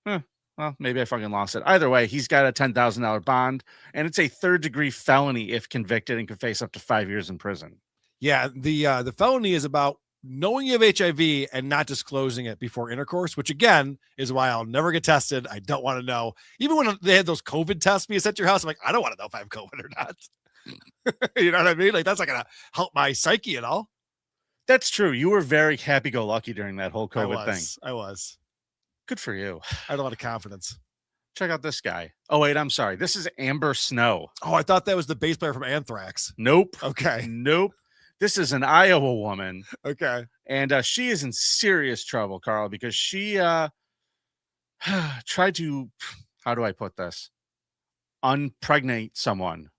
Well, maybe I fucking lost it. Either way, he's got a $10,000 bond, and it's a third-degree felony if convicted and could face up to 5 years in prison. Yeah, the felony is about knowing you have HIV and not disclosing it before intercourse, which again is why I'll never get tested. I don't want to know. Even when they had those COVID tests being sent to your house, I'm like, I don't want to know if I have COVID or not. You know what I mean? Like, that's not going to help my psyche at all. That's true. You were very happy-go-lucky during that whole COVID thing. I was. Good for you. I had a lot of confidence. Check out this guy. Oh, wait, I'm sorry. This is Amber Snow. Oh, I thought that was the bass player from Anthrax. Nope. Okay. Nope. This is an Iowa woman. Okay. And she is in serious trouble, Carl, because she tried to, how do I put this? Unpregnate someone.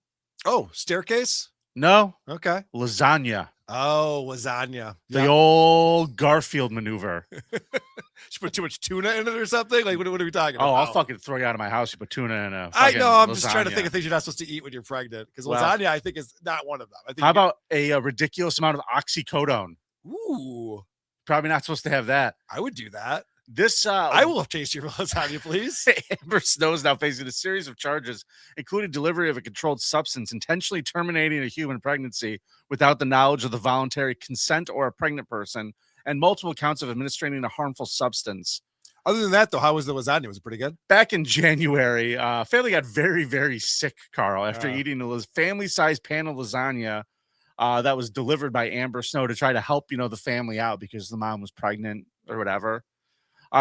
Oh, staircase? No. Okay. Lasagna. Oh, lasagna. The old Garfield maneuver. She put too much tuna in it or something? Like, what are we talking about? Oh, I'll fucking throw you out of my house. You put tuna in a I know. I'm lasagna. just trying to think of things you're not supposed to eat when you're pregnant. Because Well, lasagna, I think, is not one of them. I think How about a ridiculous amount of oxycodone? Ooh. Probably not supposed to have that. I would do that. This I will taste your lasagna, please. Amber Snow is now facing a series of charges, including delivery of a controlled substance, intentionally terminating a human pregnancy without the knowledge of the voluntary consent or a pregnant person, and multiple counts of administering a harmful substance. Other than that, though, how was the lasagna? Was it pretty good? Back in January, family got very, very sick, Carl, after eating a family-sized pan of lasagna that was delivered by Amber Snow to try to help, the family out because the mom was pregnant or whatever.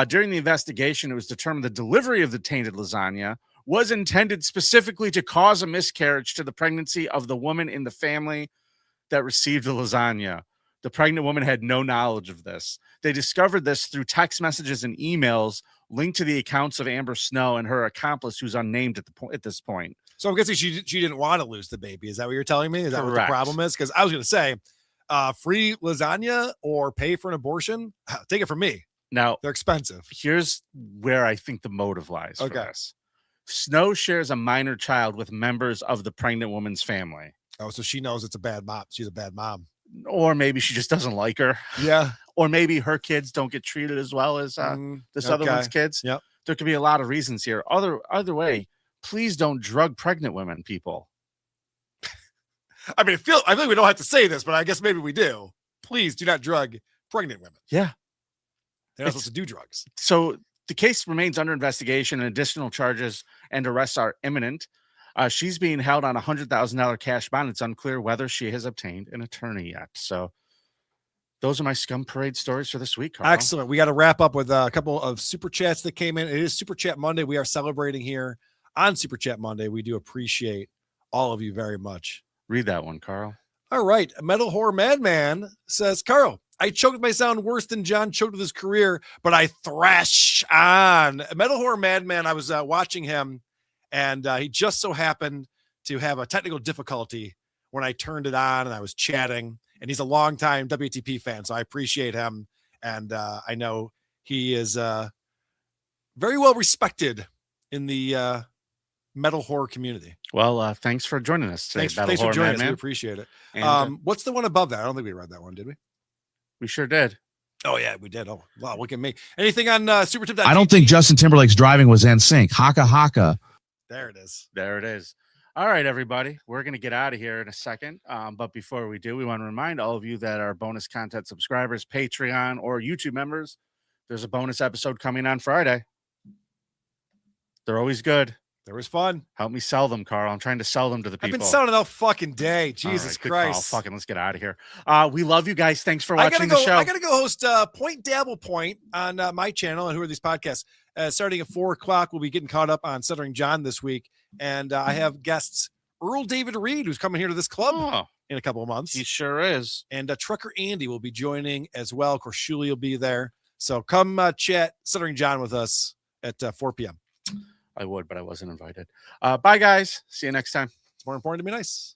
During the investigation, it was determined the delivery of the tainted lasagna was intended specifically to cause a miscarriage to the pregnancy of the woman in the family that received the lasagna. The pregnant woman had no knowledge of this. They discovered this through text messages and emails linked to the accounts of Amber Snow and her accomplice, who's unnamed at this point. So I'm guessing she didn't want to lose the baby. Is that what you're telling me? Is that what the Correct. problem is? Because I was going to say, free lasagna or pay for an abortion, take it from me. Now, they're expensive. Here's where I think the motive lies for Okay. this. Snow shares a minor child with members of the pregnant woman's family. Oh, so she knows it's a bad mom. She's a bad mom. Or maybe she just doesn't like her. Yeah. Or maybe her kids don't get treated as well as this other okay. one's kids. Yep. There could be a lot of reasons here. Other way, please don't drug pregnant women, people. I mean, I feel like we don't have to say this, but I guess maybe we do. Please do not drug pregnant women. Yeah. They're not supposed to do drugs. So the case remains under investigation and additional charges and arrests are imminent. She's being held on a $100,000 cash bond. It's unclear whether she has obtained an attorney yet. So those are my Scum Parade stories for this week, Carl. Excellent. We got to wrap up with a couple of super chats that came in. It is Super Chat Monday. We are celebrating here on Super Chat Monday. We do appreciate all of you very much. Read that one, Carl. All right. Metal Horror Madman says, Carl, I choked my sound worse than John choked with his career, but I thrash on. Metal Horror Madman, I was watching him, and he just so happened to have a technical difficulty when I turned it on and I was chatting. And he's a longtime WTP fan, so I appreciate him. And I know he is very well respected in the metal horror community. Well, thanks for joining us today. Thanks for joining us. We appreciate it. And, what's the one above that? I don't think we read that one, did we? We sure did. Oh, yeah, we did. Oh, wow, look at me. Anything on SuperTip.tv? I don't think Justin Timberlake's driving was NSYNC. Haka Haka. There it is. There it is. All right, everybody. We're going to get out of here in a second. But before we do, we want to remind all of you that are bonus content subscribers, Patreon, or YouTube members, there's a bonus episode coming on Friday. They're always good. There was fun. Help me sell them, Carl. I'm trying to sell them to the people. I've been selling it all fucking day. Jesus Good Christ. call. Fucking let's get out of here. We love you guys. Thanks for watching the show. I got to go host Point Dabble Point on my channel. And Who Are These Podcasts? Starting at 4 o'clock, we'll be getting caught up on Stuttering John this week. And I have guests Earl David Reed, who's coming here to this club in a couple of months. He sure is. And Trucker Andy will be joining as well. Of course, Shuli will be there. So come chat Stuttering John with us at 4 p.m. I would, but I wasn't invited. Bye, guys. See you next time. It's more important to be nice.